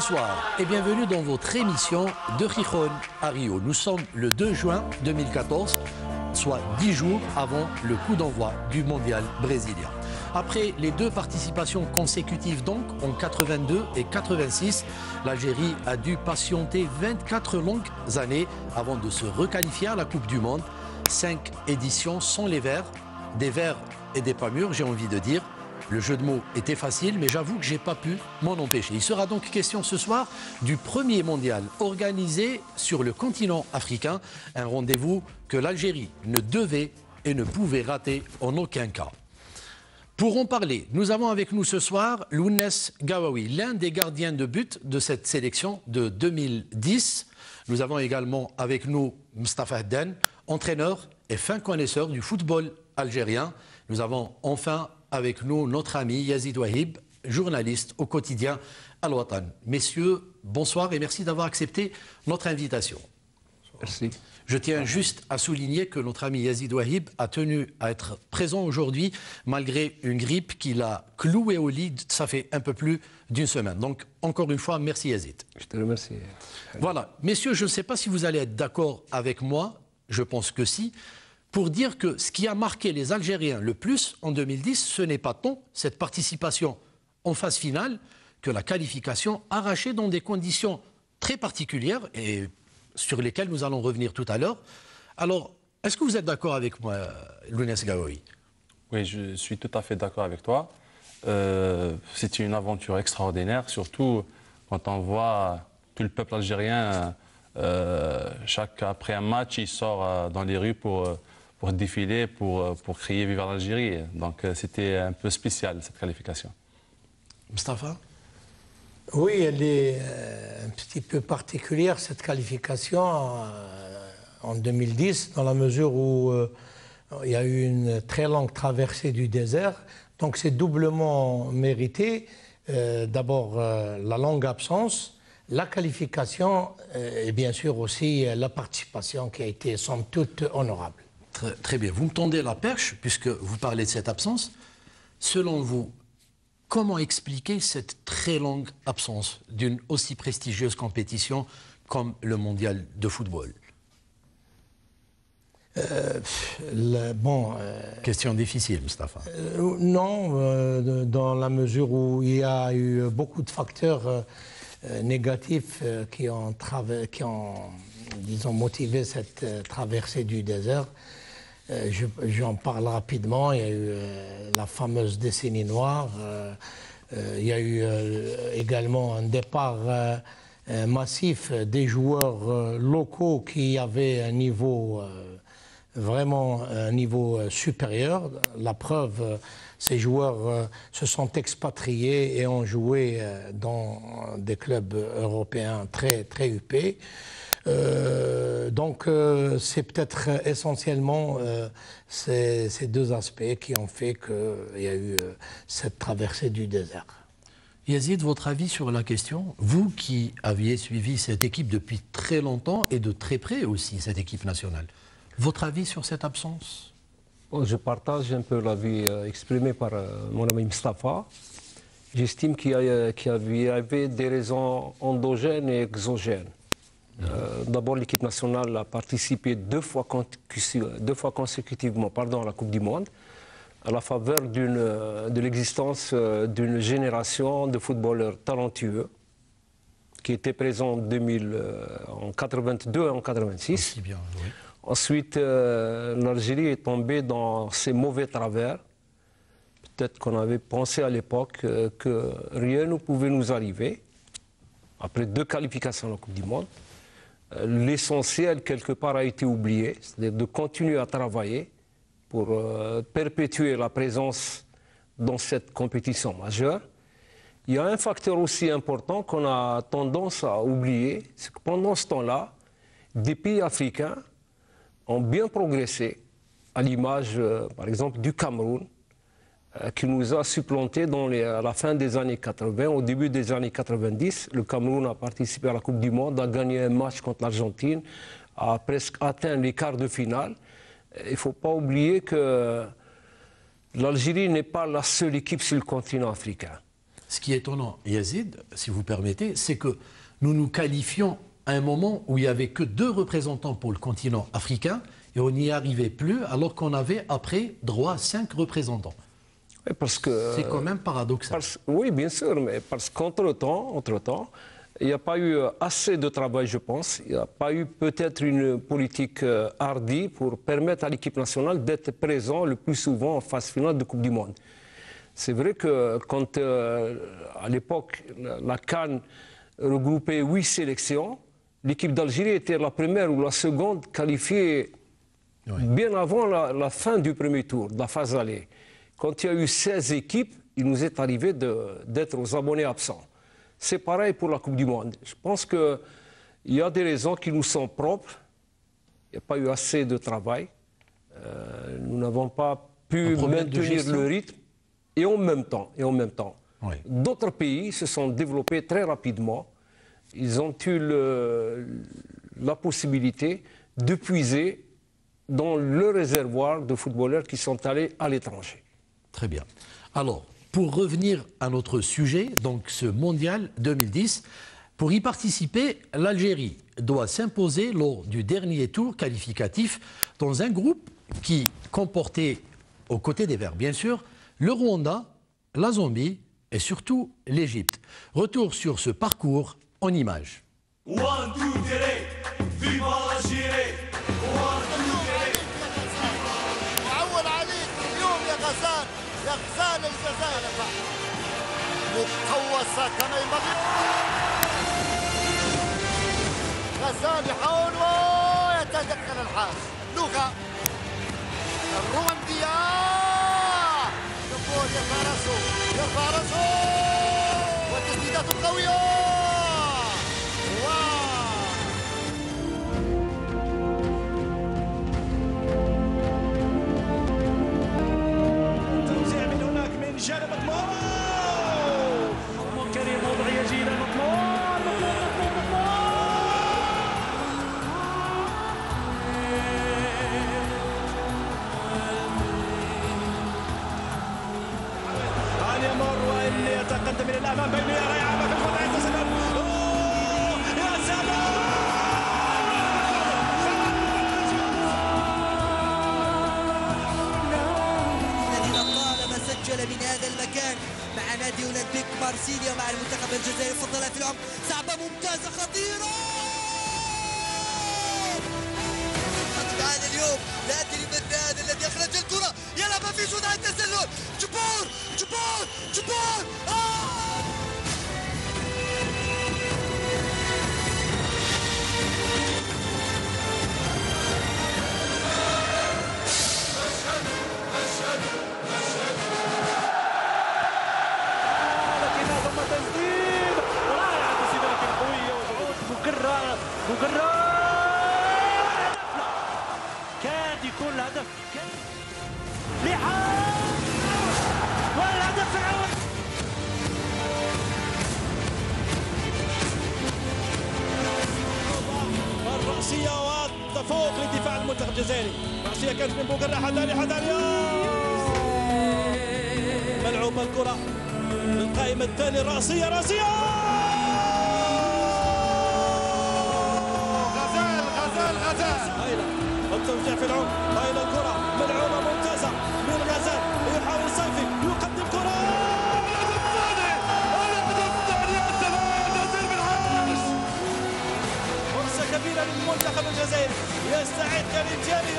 Bonsoir et bienvenue dans votre émission de Gijón à Rio. Nous sommes le 2 juin 2014, soit 10 jours avant le coup d'envoi du mondial brésilien. Après les deux participations consécutives donc, en 82 et 86, l'Algérie a dû patienter 24 longues années avant de se requalifier à la Coupe du Monde. 5 éditions sans les Verts, des Verts et des pas mûrs, j'ai envie de dire. Le jeu de mots était facile, mais j'avoue que je n'ai pas pu m'en empêcher. Il sera donc question ce soir du premier mondial organisé sur le continent africain. Un rendez-vous que l'Algérie ne devait et ne pouvait rater en aucun cas. Pour en parler, nous avons avec nous ce soir Lounès Gawawi, l'un des gardiens de but de cette sélection de 2010. Nous avons également avec nous Mustafa Hadden, entraîneur et fin connaisseur du football algérien. Nous avons enfin avec nous notre ami Yazid Wahib, journaliste au quotidien Al Watan. Messieurs, bonsoir et merci d'avoir accepté notre invitation. Merci. Je tiens juste à souligner que notre ami Yazid Wahib a tenu à être présent aujourd'hui malgré une grippe qu'il a clouée au lit, ça fait un peu plus d'une semaine. Donc encore une fois, merci Yazid. Je te remercie. Voilà, messieurs, je ne sais pas si vous allez être d'accord avec moi, je pense que si, pour dire que ce qui a marqué les Algériens le plus en 2010, ce n'est pas tant cette participation en phase finale que la qualification arrachée dans des conditions très particulières et sur lesquelles nous allons revenir tout à l'heure. Alors, est-ce que vous êtes d'accord avec moi, Lounès Gawawi? Oui, je suis tout à fait d'accord avec toi. C'était une aventure extraordinaire, surtout quand on voit tout le peuple algérien, après un match, il sort dans les rues pour défiler, pour crier Vive l'Algérie. Donc c'était un peu spécial cette qualification. Mustafa? Oui, elle est un petit peu particulière cette qualification en 2010 dans la mesure où il y a eu une très longue traversée du désert. Donc c'est doublement mérité. D'abord la longue absence, la qualification et bien sûr aussi la participation qui a été somme toute honorable. Très bien. Vous me tendez la perche, puisque vous parlez de cette absence. Selon vous, comment expliquer cette très longue absence d'une aussi prestigieuse compétition comme le mondial de football? Question difficile, Mustafa. Non, dans la mesure où il y a eu beaucoup de facteurs négatifs qui ont disons, motivé cette traversée du désert. J'en parle rapidement. Il y a eu la fameuse décennie noire. Il y a eu également un départ massif des joueurs locaux qui avaient un niveau, vraiment un niveau supérieur. La preuve, ces joueurs se sont expatriés et ont joué dans des clubs européens très, très huppés. Donc c'est peut-être essentiellement ces deux aspects qui ont fait qu'il y a eu cette traversée du désert. Yazid, votre avis sur la question? Vous qui aviez suivi cette équipe depuis très longtemps et de très près aussi, cette équipe nationale, votre avis sur cette absence? Je partage un peu l'avis exprimé par mon ami Mustafa. J'estime qu'il y avait des raisons endogènes et exogènes. D'abord, l'équipe nationale a participé deux fois consécutivement à la Coupe du Monde, à la faveur de l'existence d'une génération de footballeurs talentueux qui étaient présents en 82 et en 86. Bien, oui. Ensuite, l'Algérie est tombée dans ces mauvais travers. Peut-être qu'on avait pensé à l'époque que rien ne pouvait nous arriver. Après deux qualifications à la Coupe du Monde, l'essentiel, quelque part, a été oublié, c'est-à-dire de continuer à travailler pour perpétuer la présence dans cette compétition majeure. Il y a un facteur aussi important qu'on a tendance à oublier, c'est que pendant ce temps-là, des pays africains ont bien progressé, à l'image, par exemple, du Cameroun, qui nous a supplantés à la fin des années 80. Au début des années 90, le Cameroun a participé à la Coupe du Monde, a gagné un match contre l'Argentine, a presque atteint les quarts de finale. Il ne faut pas oublier que l'Algérie n'est pas la seule équipe sur le continent africain. ce qui est étonnant, Yazid, si vous permettez, c'est que nous nous qualifions à un moment où il n'y avait que 2 représentants pour le continent africain et on n'y arrivait plus alors qu'on avait après droit à 5 représentants. Parce que C'est quand même paradoxal. oui, bien sûr, mais parce qu'entre-temps, il n'y a pas eu assez de travail, je pense. Il n'y a pas eu peut-être une politique hardie pour permettre à l'équipe nationale d'être présent le plus souvent en phase finale de Coupe du Monde. C'est vrai que quand, à l'époque, la CAN regroupait 8 sélections, l'équipe d'Algérie était la première ou la seconde qualifiée bien avant la fin du premier tour, de la phase aller. Quand il y a eu 16 équipes, il nous est arrivé d'être aux abonnés absents. C'est pareil pour la Coupe du Monde. Je pense qu'il y a des raisons qui nous sont propres. Il n'y a pas eu assez de travail. Nous n'avons pas pu maintenir le rythme. Et en même temps, d'autres pays se sont développés très rapidement. Ils ont eu la possibilité de puiser dans le réservoir de footballeurs qui sont allés à l'étranger. Très bien. Alors, pour revenir à notre sujet, donc ce mondial 2010, pour y participer, l'Algérie doit s'imposer lors du dernier tour qualificatif dans un groupe qui comportait, aux côtés des Verts bien sûr, le Rwanda, la Zambie et surtout l'Égypte. Retour sur ce parcours en images. غزال الجزائر مقوسة كما ينبغي غزال يحاول ويتدخل الحارس لغة الرواندية جمهور يرفع راسه والتسديدات القوية جانب مطلوب كريم وضعية جيدة مطلوب هل يمر وإن يتقدم إلى الأمام بينية رائعة في الوضع التسلل يا سلام سجل من هذا المكان مع نادي اولمبيك مارسيليا مع المنتخب الجزائري فضلها في العمق صعبه ممتازه خطيره معنا اليوم لا ادري من هذا الذي اخرج الكره يلعب في صناعه التسلل جبور كاد يكون الهدف والهدف الأول الرأسية والتفوق لدفاع المنتخب الجزائري رأسية كانت من بوكر حداني ملعوبة الكرة للقائم الثاني رأسية التوزيع في العمق إلى الكرة ملعوبة ممتازة من غزال يحاول صيفي يقدم كرة الهدف الثاني نزيل بالحارس فرصة كبيرة للمنتخب الجزائري يستعد كريم جاني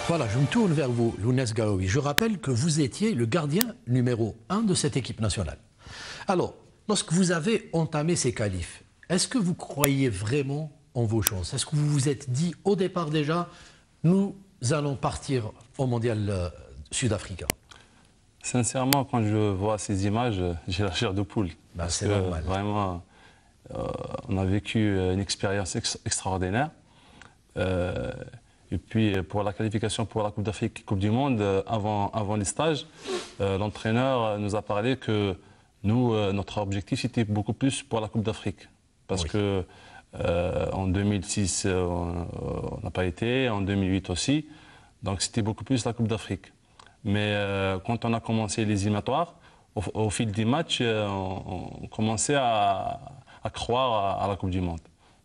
Voilà, je me tourne vers vous, Lounès Gaoui. Je rappelle que vous étiez le gardien numéro 1 de cette équipe nationale. Alors, lorsque vous avez entamé ces qualifs, est-ce que vous croyez vraiment en vos chances? Est-ce que vous vous êtes dit au départ déjà, nous allons partir au mondial sud-africain? Sincèrement, quand je vois ces images, j'ai la chair de poule. C'est normal. Vraiment, on a vécu une expérience extraordinaire. Et puis, pour la qualification pour la Coupe d'Afrique, Coupe du Monde, avant les stages, l'entraîneur nous a parlé que nous, notre objectif, c'était beaucoup plus pour la Coupe d'Afrique. Parce que en 2006, on n'a pas été, en 2008 aussi. Donc, c'était beaucoup plus la Coupe d'Afrique. Mais quand on a commencé les éliminatoires, au fil des matchs, on commençait à croire à la Coupe du Monde.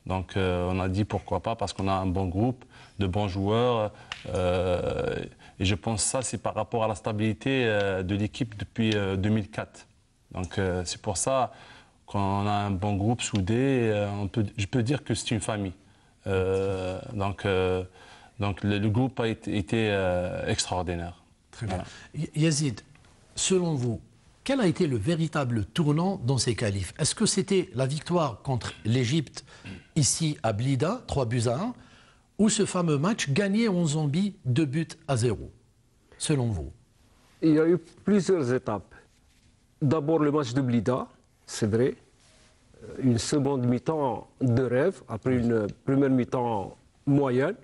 Donc on a dit pourquoi pas, parce qu'on a un bon groupe, de bons joueurs. Et je pense que ça, c'est par rapport à la stabilité de l'équipe depuis 2004. Donc c'est pour ça qu'on a un bon groupe soudé. Je peux dire que c'est une famille. Donc le groupe a été extraordinaire. Très bien. Yazid, selon vous, quel a été le véritable tournant dans ces qualifs? Est-ce que c'était la victoire contre l'Égypte, ici à Blida, 3-1, ou ce fameux match gagné en Zambie, 2-0, selon vous? Il y a eu plusieurs étapes. D'abord le match de Blida, c'est vrai. Une seconde mi-temps de rêve, après une première mi-temps moyenne.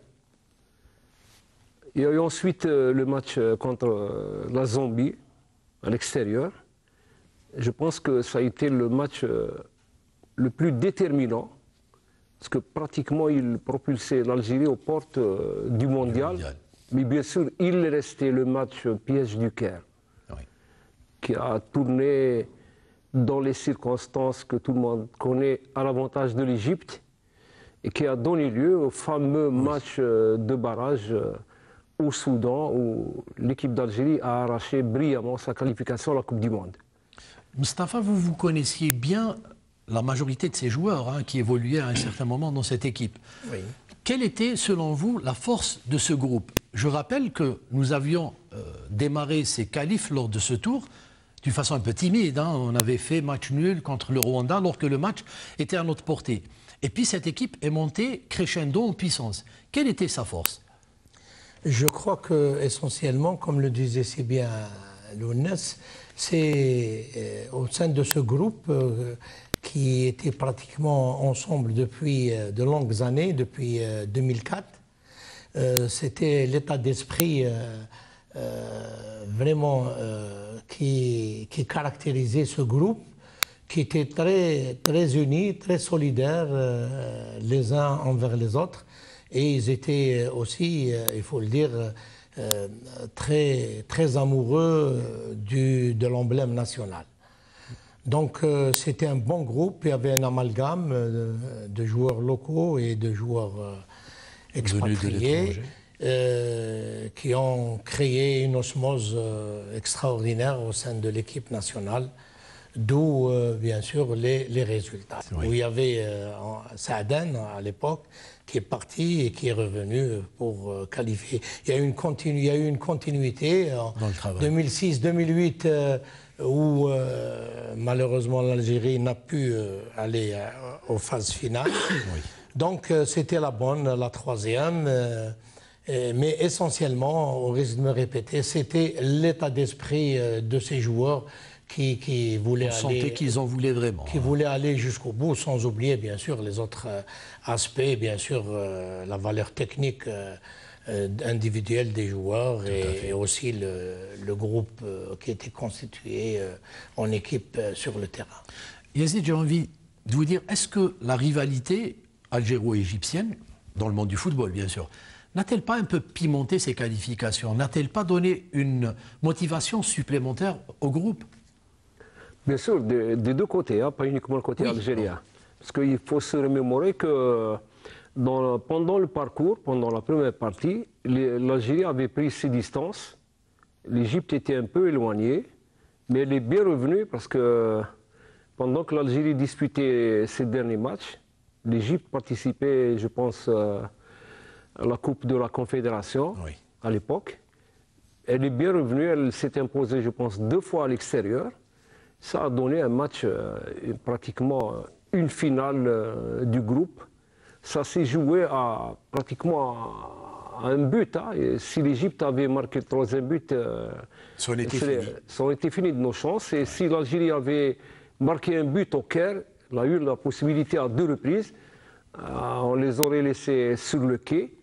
Il y a eu ensuite le match contre la Zambie, à l'extérieur. Je pense que ça a été le match le plus déterminant, parce que pratiquement il propulsait l'Algérie aux portes du mondial. Mais bien sûr, il restait le match piège du Caire, qui a tourné dans les circonstances que tout le monde connaît à l'avantage de l'Égypte, et qui a donné lieu au fameux match de barrage au Soudan, où l'équipe d'Algérie a arraché brillamment sa qualification à la Coupe du Monde. Mustapha, vous connaissiez bien la majorité de ces joueurs qui évoluaient à un certain moment dans cette équipe. Oui. Quelle était, selon vous, la force de ce groupe? Je rappelle que nous avions démarré ces qualifs lors de ce tour d'une façon un peu timide. On avait fait match nul contre le Rwanda alors que le match était à notre portée. Et puis cette équipe est montée crescendo en puissance. Quelle était sa force? Je crois que essentiellement, comme le disait si bien Lounès, c'est au sein de ce groupe qui était pratiquement ensemble depuis de longues années, depuis 2004. C'était l'état d'esprit vraiment qui caractérisait ce groupe, qui était très unis, très solidaires les uns envers les autres. Et ils étaient aussi, il faut le dire, très amoureux de l'emblème national. Donc c'était un bon groupe, il y avait un amalgame de joueurs locaux et de joueurs expatriés qui ont créé une osmose extraordinaire au sein de l'équipe nationale, d'où bien sûr les résultats. Oui. Où il y avait Saaden à l'époque qui est parti et qui est revenu pour qualifier. Il y a eu une continuité en 2006-2008 où malheureusement l'Algérie n'a pu aller aux phases finales. Oui. Donc c'était la troisième. Mais essentiellement, au risque de me répéter, c'était l'état d'esprit de ces joueurs qui voulaient aller... On sentait qu'ils en voulaient vraiment. Qui voulaient aller jusqu'au bout, sans oublier bien sûr les autres aspects, bien sûr la valeur technique individuelle des joueurs et aussi le groupe qui était constitué en équipe sur le terrain. Yazid, j'ai envie de vous dire, est-ce que la rivalité algéro-égyptienne, dans le monde du football bien sûr, n'a-t-elle pas un peu pimenté ces qualifications? N'a-t-elle pas donné une motivation supplémentaire au groupe? Bien sûr, des deux côtés, pas uniquement le côté algérien. Parce qu'il faut se remémorer que pendant le parcours, pendant la première partie, l'Algérie avait pris ses distances. L'Égypte était un peu éloignée, mais elle est bien revenue parce que pendant que l'Algérie disputait ses derniers matchs, l'Égypte participait, je pense, à la Coupe de la Confédération à l'époque. Elle est bien revenue, elle s'est imposée, je pense, 2 fois à l'extérieur. Ça a donné un match, pratiquement une finale du groupe, ça s'est joué pratiquement à un but. Hein. Et si l'Égypte avait marqué le troisième but, Ça aurait été ça aurait été fini de nos chances. Et si l'Algérie avait marqué un but au Caire, elle a eu la possibilité à 2 reprises. On les aurait laissés sur le quai.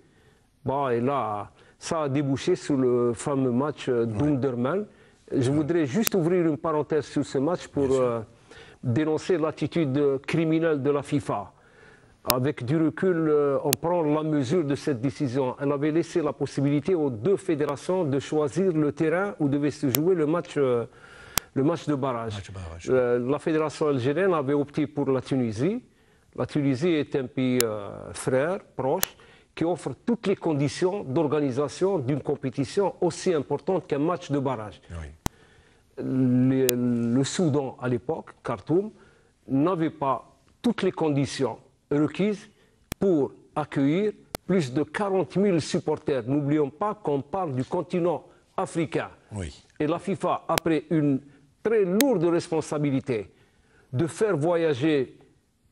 Bon, et là, ça a débouché sur le fameux match d'Underman. Je voudrais juste ouvrir une parenthèse sur ce match pour dénoncer l'attitude criminelle de la FIFA. Avec du recul, on prend la mesure de cette décision. Elle avait laissé la possibilité aux 2 fédérations de choisir le terrain où devait se jouer le match de barrage. La fédération algérienne avait opté pour la Tunisie. La Tunisie est un pays frère, proche, qui offre toutes les conditions d'organisation d'une compétition aussi importante qu'un match de barrage. Oui. Le Soudan, à l'époque, Khartoum, n'avait pas toutes les conditions requises pour accueillir plus de 40 000 supporters. N'oublions pas qu'on parle du continent africain. Oui. Et la FIFA a pris une très lourde responsabilité de faire voyager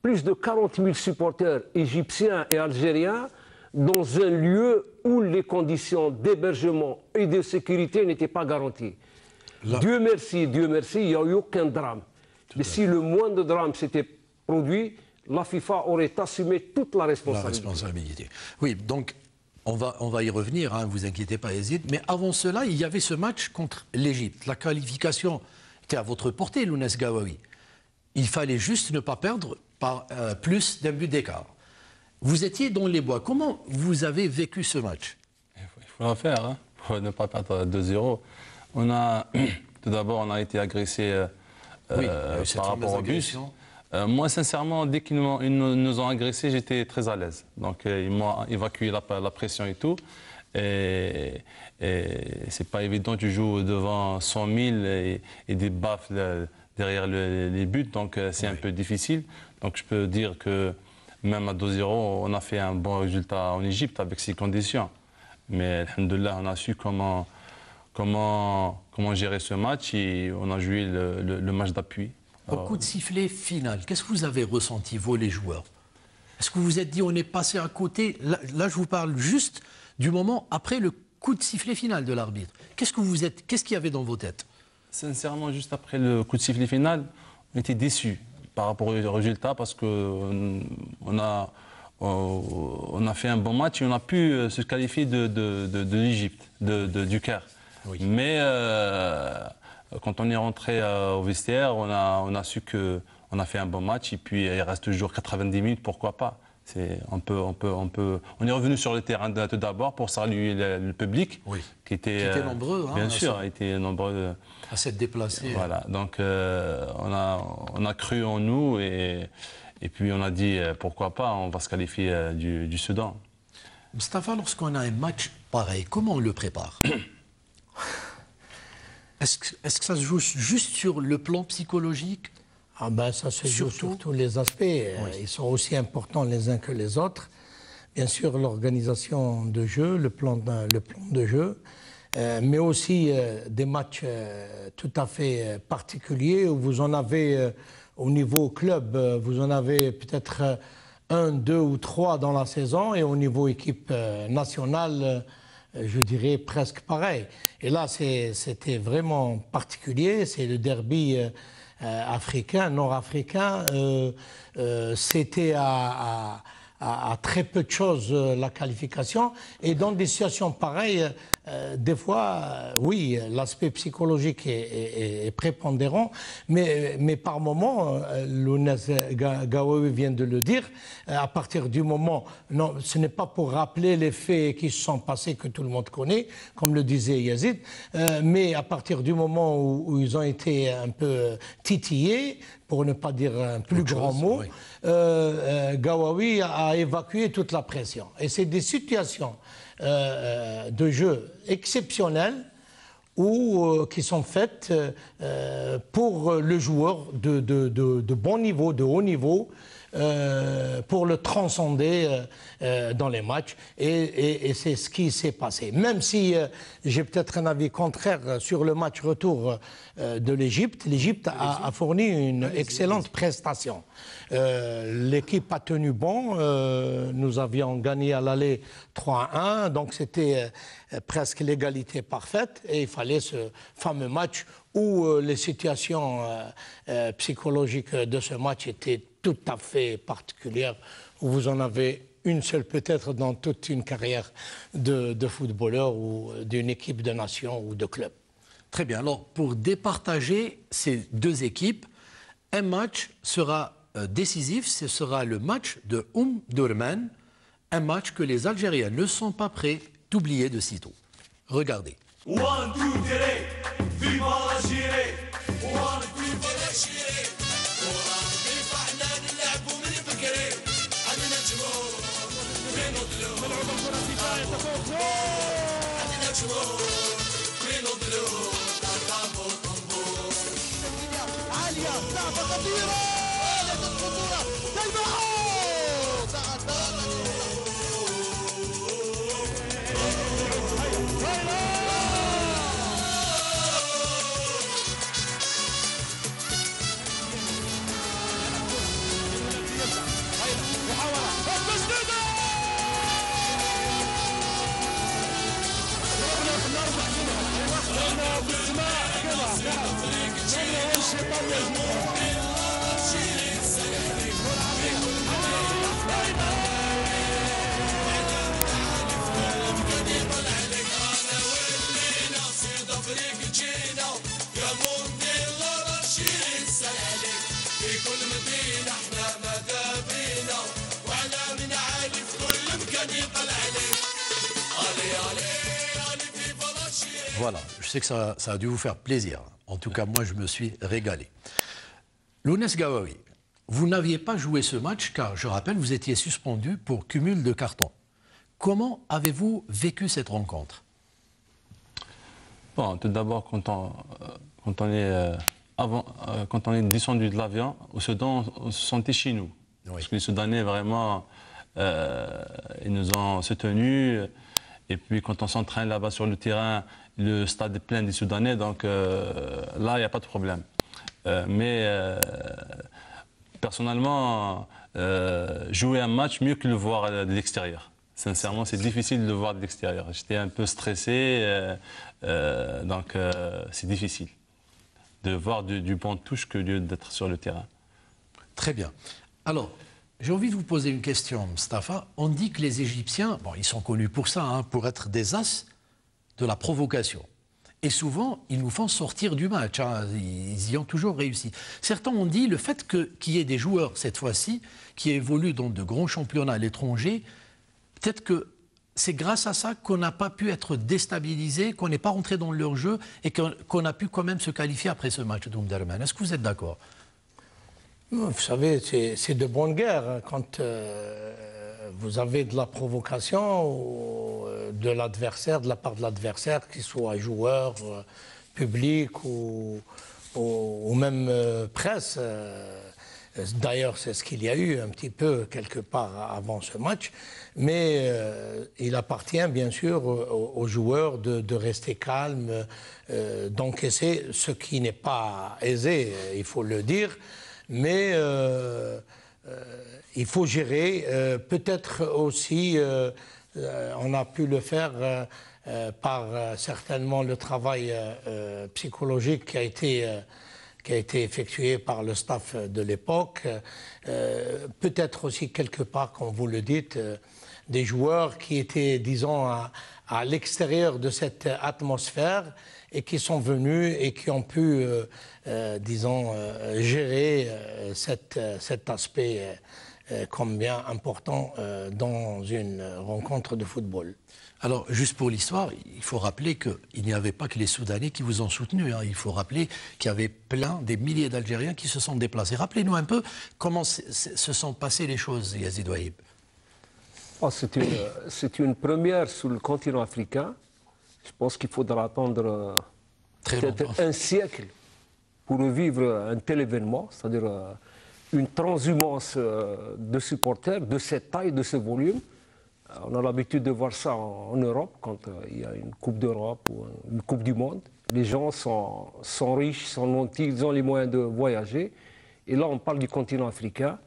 plus de 40 000 supporters égyptiens et algériens dans un lieu où les conditions d'hébergement et de sécurité n'étaient pas garanties. Là... Dieu merci, il n'y a eu aucun drame. Mais si le moindre drame s'était produit, la FIFA aurait assumé toute la responsabilité. Oui, donc on va y revenir, hein, vous inquiétez pas, Yazid. Mais avant cela, il y avait ce match contre l'Égypte. La qualification était à votre portée, Lounès Gawawi. Il fallait juste ne pas perdre par plus d'un but d'écart. Vous étiez dans les bois. Comment vous avez vécu ce match? Il faut la faire, hein, pour ne pas perdre 2-0. Tout d'abord, on a été agressé par rapport au bus. Moi, sincèrement, dès qu'ils nous ont agressés, j'étais très à l'aise. Donc, ils m'ont évacué la pression et tout. Et c'est pas évident, tu joues devant 100 000 et des baffes derrière les buts, donc c'est un peu difficile. Donc, je peux dire que même à 2-0, on a fait un bon résultat en Égypte avec ces conditions. Mais, alhamdoulilah, on a su comment gérer ce match et on a joué le match d'appui. Au coup de sifflet final, qu'est-ce que vous avez ressenti, vous, les joueurs? Est-ce que vous vous êtes dit, on est passé à côté? Là, je vous parle juste du moment après le coup de sifflet final de l'arbitre. Qu'est-ce qu'il y avait dans vos têtes? Sincèrement, juste après le coup de sifflet final, on était déçus par rapport au résultat parce qu'on a fait un bon match et on a pu se qualifier de l'Égypte, du Caire. Oui. Mais quand on est rentré au vestiaire, on a su qu'on a fait un bon match et puis il reste toujours 90 minutes, pourquoi pas. On est revenu sur le terrain tout d'abord pour saluer le public, oui, qui était nombreux. Bien sûr, était nombreux à s'être déplacés. Voilà, donc on a cru en nous et puis on a dit pourquoi pas, on va se qualifier du Soudan. Mustapha, lorsqu'on a un match pareil, comment on le prépare? Est-ce que ça se joue juste sur le plan psychologique? Ah ben, ça se joue sur tous les aspects. Oui. Ils sont aussi importants les uns que les autres. Bien sûr, l'organisation de jeu, le plan de jeu, mais aussi des matchs tout à fait particuliers où vous en avez au niveau club, vous en avez peut-être 1, 2 ou 3 dans la saison, et au niveau équipe nationale, je dirais presque pareil. Et là, c'était vraiment particulier. C'est le derby africain, nord-africain. C'était à très peu de choses la qualification. Et dans des situations pareilles, des fois, oui, l'aspect psychologique est prépondérant, mais par moment, Lounès Gawawi vient de le dire, à partir du moment, non, ce n'est pas pour rappeler les faits qui se sont passés que tout le monde connaît, comme le disait Yazid, mais à partir du moment où ils ont été un peu titillés, pour ne pas dire un plus grand mot, oui. Gawawi a évacué toute la pression. Et c'est des situations de jeu exceptionnelles qui sont faites pour le joueur de bon niveau, de haut niveau, pour le transcender dans les matchs. Et c'est ce qui s'est passé. Même si j'ai peut-être un avis contraire sur le match retour de l'Égypte, l'Égypte a fourni une excellente prestation. L'équipe a tenu bon. Nous avions gagné à l'aller 3-1, donc c'était presque l'égalité parfaite. Et il fallait ce fameux match où les situations psychologiques de ce match étaient tout à fait particulières, où vous en avez une seule peut-être dans toute une carrière de footballeur ou d'une équipe de nation ou de club. Très bien. Alors, pour départager ces deux équipes, un match sera décisif. Ce sera le match de Durman, un match que les Algériens ne sont pas prêts d'oublier de sitôt. Regardez. One, two, three, viva l'Algérie. One, two, viva l'Algérie. ورا كيف احنا نلعبوا من بكري. عندنا جمهور في نضلو. ملعوب الكرة في بداية تفوق. عندنا جمهور في نضلو. طنبور طنبور. عالية لعبة خطيرة. عالية الخطورة. تلمعوا. ساعة Voilà, je sais que ça a dû vous faire plaisir. En tout cas, moi, je me suis régalé. Lounès Gawawi, vous n'aviez pas joué ce match car, je rappelle, vous étiez suspendu pour cumul de cartons. Comment avez-vous vécu cette rencontre? Bon, tout d'abord, quand on est descendu de l'avion, au Soudan, on se sentait chez nous. Oui. Parce que les Soudanais, vraiment, ils nous ont soutenus. Et puis, quand on s'entraîne là-bas sur le terrain, le stade est plein des Soudanais, donc là, il n'y a pas de problème. Mais personnellement, jouer un match, mieux que le voir de l'extérieur. Sincèrement, c'est difficile de le voir de l'extérieur. J'étais un peu stressé, donc c'est difficile de voir du banc de touche que d'être sur le terrain. Très bien. Alors, j'ai envie de vous poser une question, Mustafa. On dit que les Égyptiens, bon, ils sont connus pour ça, hein, pour être des as de la provocation. Et souvent, ils nous font sortir du match. Hein. Ils y ont toujours réussi. Certains ont dit le fait qu'il y ait des joueurs, cette fois-ci, qui évoluent dans de grands championnats à l'étranger, peut-être que c'est grâce à ça qu'on n'a pas pu être déstabilisé, qu'on n'est pas rentré dans leur jeu et qu'on a pu quand même se qualifier après ce match d'Omdurman. Est-ce que vous êtes d'accord? Vous savez, c'est de bonne guerre. Quand vous avez de la provocation de l'adversaire, de la part de l'adversaire, qu'il soit joueur, public ou même presse. D'ailleurs, c'est ce qu'il y a eu un petit peu quelque part avant ce match. Mais il appartient bien sûr aux joueurs de rester calmes, d'encaisser ce qui n'est pas aisé, il faut le dire. Mais il faut gérer. Peut-être aussi, on a pu le faire par certainement le travail psychologique qui a été effectué par le staff de l'époque. Peut-être aussi quelque part, comme vous le dites, des joueurs qui étaient, disons, à l'extérieur de cette atmosphère et qui sont venus et qui ont pu, disons, gérer cet aspect combien important dans une rencontre de football. Alors, juste pour l'histoire, il faut rappeler qu'il n'y avait pas que les Soudanais qui vous ont soutenu. Hein. Il faut rappeler qu'il y avait des milliers d'Algériens qui se sont déplacés. Rappelez-nous un peu comment se sont passées les choses, Yazid Wahib. Oh, c'est une première sur le continent africain. Je pense qu'il faudra attendre peut-être un siècle pour vivre un tel événement. C'est-à-dire une transhumance de supporters de cette taille, de ce volume. On a l'habitude de voir ça en Europe, quand il y a une Coupe d'Europe ou une Coupe du Monde. Les gens sont riches, sont nantis, ils ont les moyens de voyager. Et là, on parle du continent africain,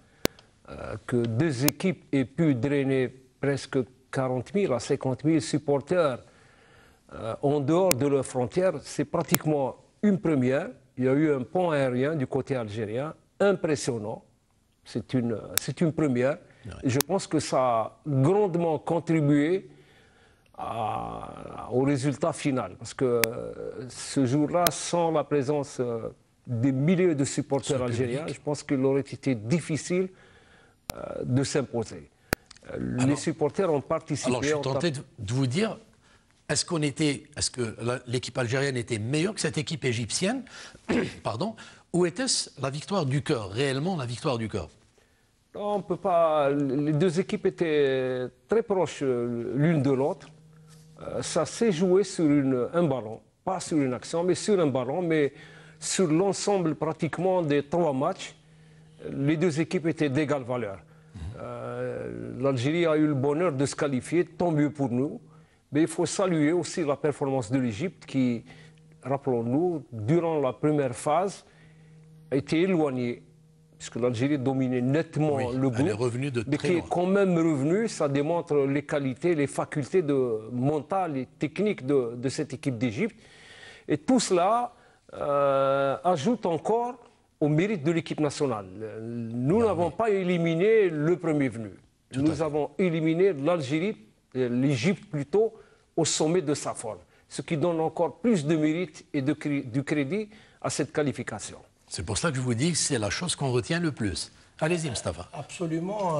que 2 équipes aient pu drainer presque 40 000 à 50 000 supporters en dehors de leurs frontières. C'est pratiquement une première. Il y a eu un pont aérien du côté algérien, impressionnant. C'est une première. Et je pense que ça a grandement contribué au résultat final. Parce que ce jour-là, sans la présence des milliers de supporters algériens, je pense qu'il aurait été difficile de s'imposer. Les supporters ont participé. Alors, je suis tenté de vous dire, est-ce que l'équipe algérienne était meilleure que cette équipe égyptienne? Pardon. Ou était-ce la victoire du cœur, réellement la victoire du cœur? On peut pas. Les 2 équipes étaient très proches l'une de l'autre. Ça s'est joué sur un ballon, pas sur une action, mais sur un ballon. Mais sur l'ensemble pratiquement des 3 matchs, les 2 équipes étaient d'égale valeur. L'Algérie a eu le bonheur de se qualifier, tant mieux pour nous. Mais il faut saluer aussi la performance de l'Égypte qui, rappelons-nous, durant la première phase, a été éloignée, puisque l'Algérie dominait nettement le groupe. Elle est revenue de mais très qui loin. est quand même revenue, ça démontre les qualités, les facultés mentales et techniques de cette équipe d'Égypte. Et tout cela ajoute encore au mérite de l'équipe nationale. Nous n'avons pas éliminé le premier venu. Nous avons éliminé l'Algérie, l'Égypte plutôt, au sommet de sa forme. Ce qui donne encore plus de mérite et du crédit à cette qualification. C'est pour ça que je vous dis que c'est la chose qu'on retient le plus. Allez-y, Mustapha. Absolument,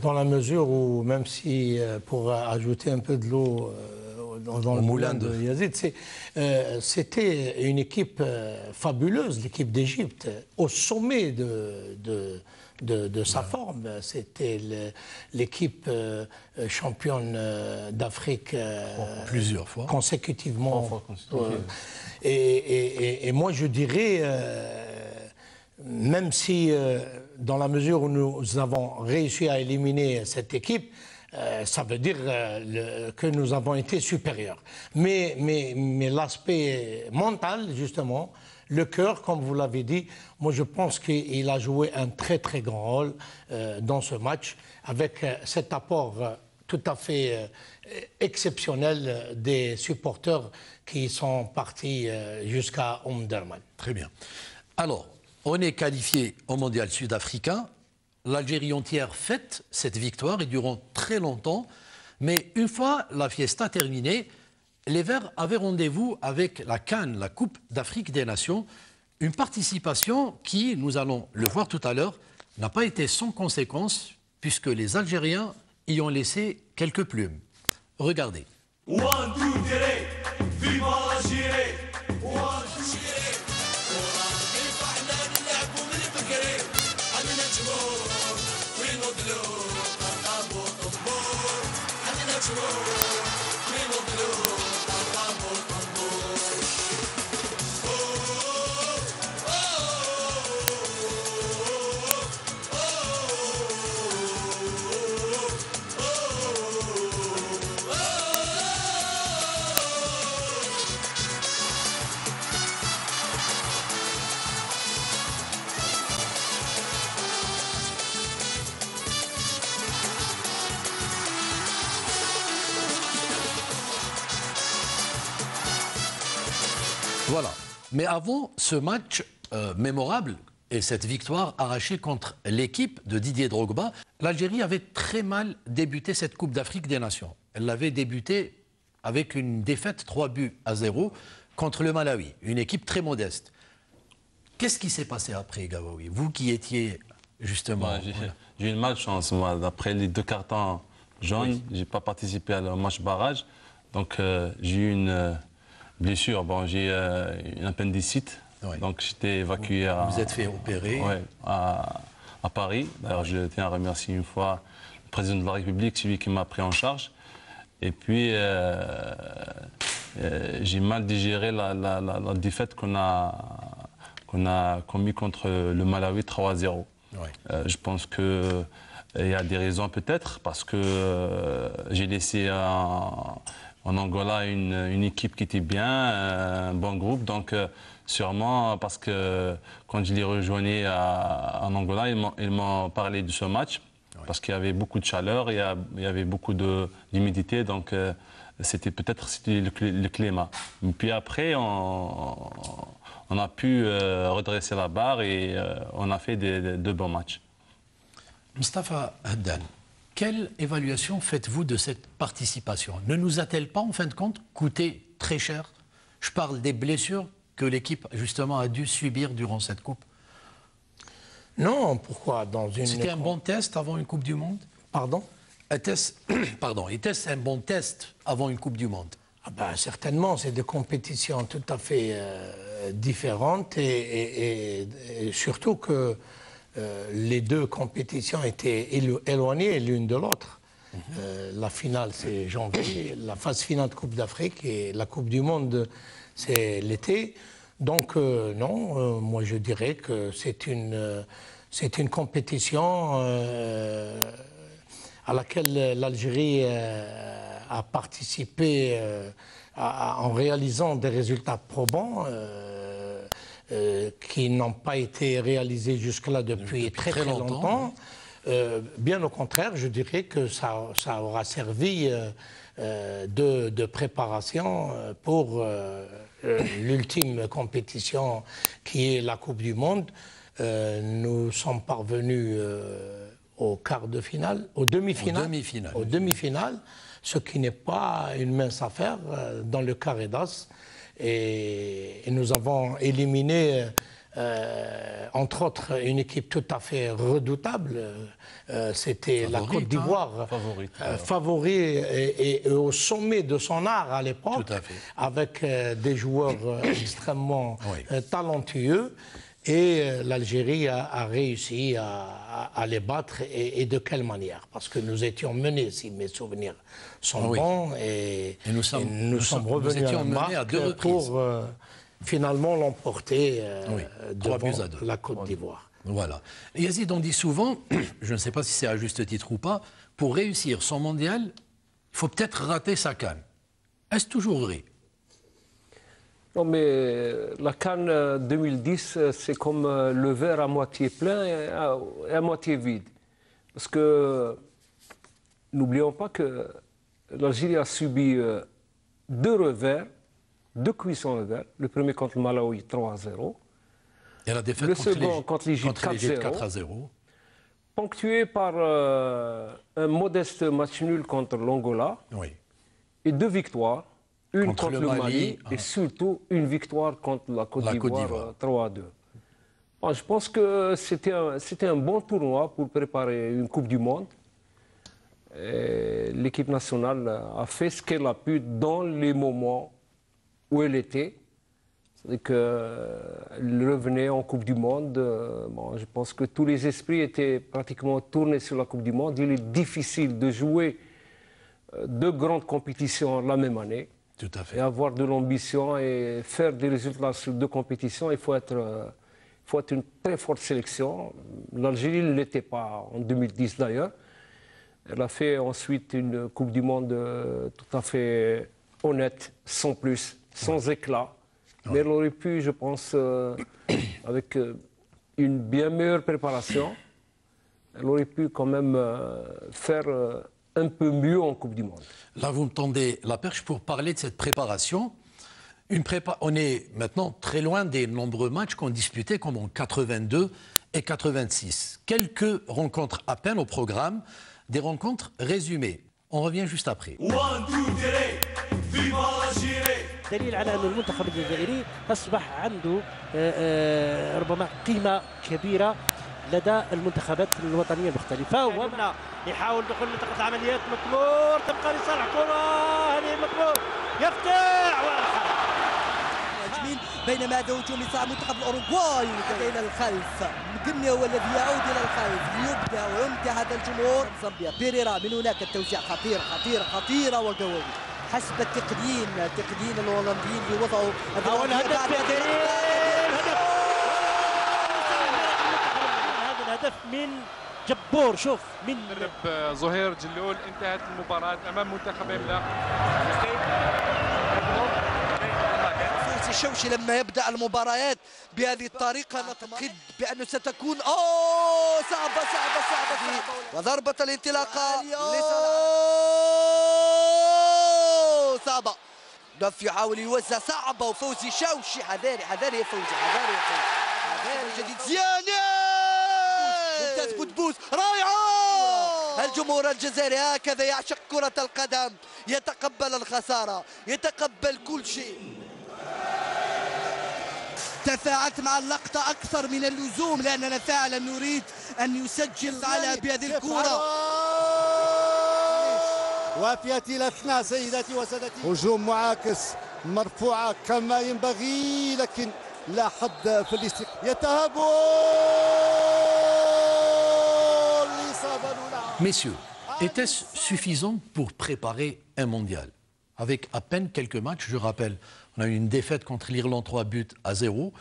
dans la mesure où, même si, pour ajouter un peu de l'eau dans le moulin de Yazid, c'était une équipe fabuleuse, l'équipe d'Égypte, au sommet de sa forme. C'était l'équipe championne d'Afrique plusieurs fois consécutivement. Et moi, je dirais, même si, dans la mesure où nous avons réussi à éliminer cette équipe, ça veut dire que nous avons été supérieurs. Mais l'aspect mental, justement, le cœur, comme vous l'avez dit, moi je pense qu'il a joué un très très grand rôle dans ce match, avec cet apport tout à fait exceptionnel des supporters qui sont partis jusqu'à Omdurman. Très bien. Alors, on est qualifié au mondial sud-africain. L'Algérie entière fête cette victoire et durant très longtemps. Mais une fois la fiesta terminée, les Verts avaient rendez-vous avec la CAN, la Coupe d'Afrique des Nations. Une participation qui, nous allons le voir tout à l'heure, n'a pas été sans conséquence puisque les Algériens y ont laissé quelques plumes. Regardez. Voilà. Mais avant ce match mémorable et cette victoire arrachée contre l'équipe de Didier Drogba, l'Algérie avait très mal débuté cette Coupe d'Afrique des Nations. Elle l'avait débuté avec une défaite 3-0 contre le Malawi, une équipe très modeste. Qu'est-ce qui s'est passé après, Gawawi? Vous qui étiez justement... J'ai eu une malchance, moi. Après les 2 cartons jaunes, je n'ai pas participé au match barrage. Donc j'ai eu une blessure. Bon, j'ai une appendicite. Oui. Donc j'étais évacué à... Vous êtes fait opérer. Ouais, à Paris. D'ailleurs, je tiens à remercier une fois le président de la République, celui qui m'a pris en charge. Et puis, j'ai mal digéré la défaite qu'on a commis contre le Malawi 3-0. Ouais. Je pense qu'il y a des raisons peut-être, parce que j'ai laissé en Angola une équipe qui était bien, un bon groupe. Donc sûrement parce que quand je les rejoignais en Angola, ils m'ont parlé de ce match. Parce qu'il y avait beaucoup de chaleur, il y avait beaucoup d'humidité, donc c'était peut-être le climat. Puis après, on a pu redresser la barre et on a fait de bons matchs. Mustafa Haddan, quelle évaluation faites-vous de cette participation? Ne nous a-t-elle pas, en fin de compte, coûté très cher? Je parle des blessures que l'équipe, justement, a dû subir durant cette Coupe. Non, pourquoi dans une... C'était un bon test avant une Coupe du Monde? Pardon? Était-ce un bon test avant une Coupe du Monde? Ah ben, certainement, c'est des compétitions tout à fait différentes et surtout que les deux compétitions étaient éloignées l'une de l'autre. La finale, c'est janvier, la phase finale de Coupe d'Afrique et la Coupe du Monde, c'est l'été. Donc non, moi je dirais que c'est une compétition à laquelle l'Algérie a participé en réalisant des résultats probants qui n'ont pas été réalisés jusque-là depuis très longtemps. Bien au contraire, je dirais que ça aura servi de préparation pour l'ultime compétition qui est la Coupe du Monde. Nous sommes parvenus au quart de finale, aux demi-finales, ce qui n'est pas une mince affaire dans le carré d'as. Et nous avons éliminé, entre autres, une équipe tout à fait redoutable. C'était la Côte d'Ivoire, favori et au sommet de son art à l'époque, avec des joueurs extrêmement talentueux. Et l'Algérie a réussi à les battre, et de quelle manière? Parce que nous étions menés, si mes souvenirs sont bons, et nous sommes revenus à la marque pour finalement l'emporter devant la Côte d'Ivoire. Voilà. Et Yazid, on dit souvent, je ne sais pas si c'est à juste titre ou pas, pour réussir son mondial, il faut peut-être rater sa CAN. Est-ce toujours vrai? Non, mais la CAN 2010, c'est comme le verre à moitié plein et à moitié vide. Parce que n'oublions pas que l'Algérie a subi 2 revers, 2 cuissons revers. Le premier contre le Malawi, 3-0. Et la défaite le second contre l'Égypte, 4-0. Ponctué par un modeste match nul contre l'Angola. Oui. Et 2 victoires. Une contre le Mali et surtout une victoire contre la Côte d'Ivoire 3-2. Bon, je pense que c'était un bon tournoi pour préparer une Coupe du Monde. L'équipe nationale a fait ce qu'elle a pu dans les moments où elle était. C'est-à-dire qu'elle revenait en Coupe du Monde. Bon, je pense que tous les esprits étaient pratiquement tournés sur la Coupe du Monde. Il est difficile de jouer 2 grandes compétitions la même année. Tout à fait. Et avoir de l'ambition et faire des résultats sur 2 compétitions, il faut être une très forte sélection. L'Algérie ne l'était pas en 2010 d'ailleurs. Elle a fait ensuite une Coupe du Monde tout à fait honnête, sans plus, sans éclat. Mais elle aurait pu, je pense, avec une bien meilleure préparation, elle aurait pu quand même faire un peu mieux en Coupe du Monde. Là, vous me tendez la perche pour parler de cette préparation. On est maintenant très loin des nombreux matchs qu'on disputait, comme en 82 et 86. Quelques rencontres à peine au programme, des rencontres résumées. On revient juste après. دليل على أن المنتخب الجزائري أصبح عنده ربما قيمة كبيرة لدى المنتخبات الوطنية المختلفة. ومنع يحاول دخول منطقة العمليات، مكلور تبقى لصالح كرة، هذه مكلور يفتح والحرب. جميل، بينما هذا هجوم لصالح منتخب الأوروغواي إلى الخلف. مقني هو الذي يعود إلى الخلف ليبدع ويمتع هذا الجمهور. زامبيا بيريرا من هناك التوزيع خطيرة خطيرة خطيرة وقوية. حسب التقنيين الهولنديين اللي وضعوا هذا الهدف من جبور. شوف من مدرب زهير جلول. انتهت المباراة أمام منتخب إملاء. فوزي الشوشي لما يبدأ المباريات بهذه الطريقة نعتقد بأنه ستكون صعبة. وضربة الانطلاقة صعبة. دف يحاول يوزع صعبة وفوزي الشوشي. حذاري يا فوزي. حذاري جديد. زيانة ممتاز. بوتبوس رائعة. الجمهور الجزائري هكذا يعشق كرة القدم، يتقبل الخسارة، يتقبل كل شيء. تفاعلت مع اللقطة أكثر من اللزوم لأننا فعلا نريد أن يسجل على بهذه الكرة. وفي الأثناء سيداتي وسادتي هجوم معاكس مرفوعة كما ينبغي، لكن لا حد في الاستقبال. Messieurs, était-ce suffisant pour préparer un mondial? Avec à peine quelques matchs, je rappelle, on a eu une défaite contre l'Irlande 3-0,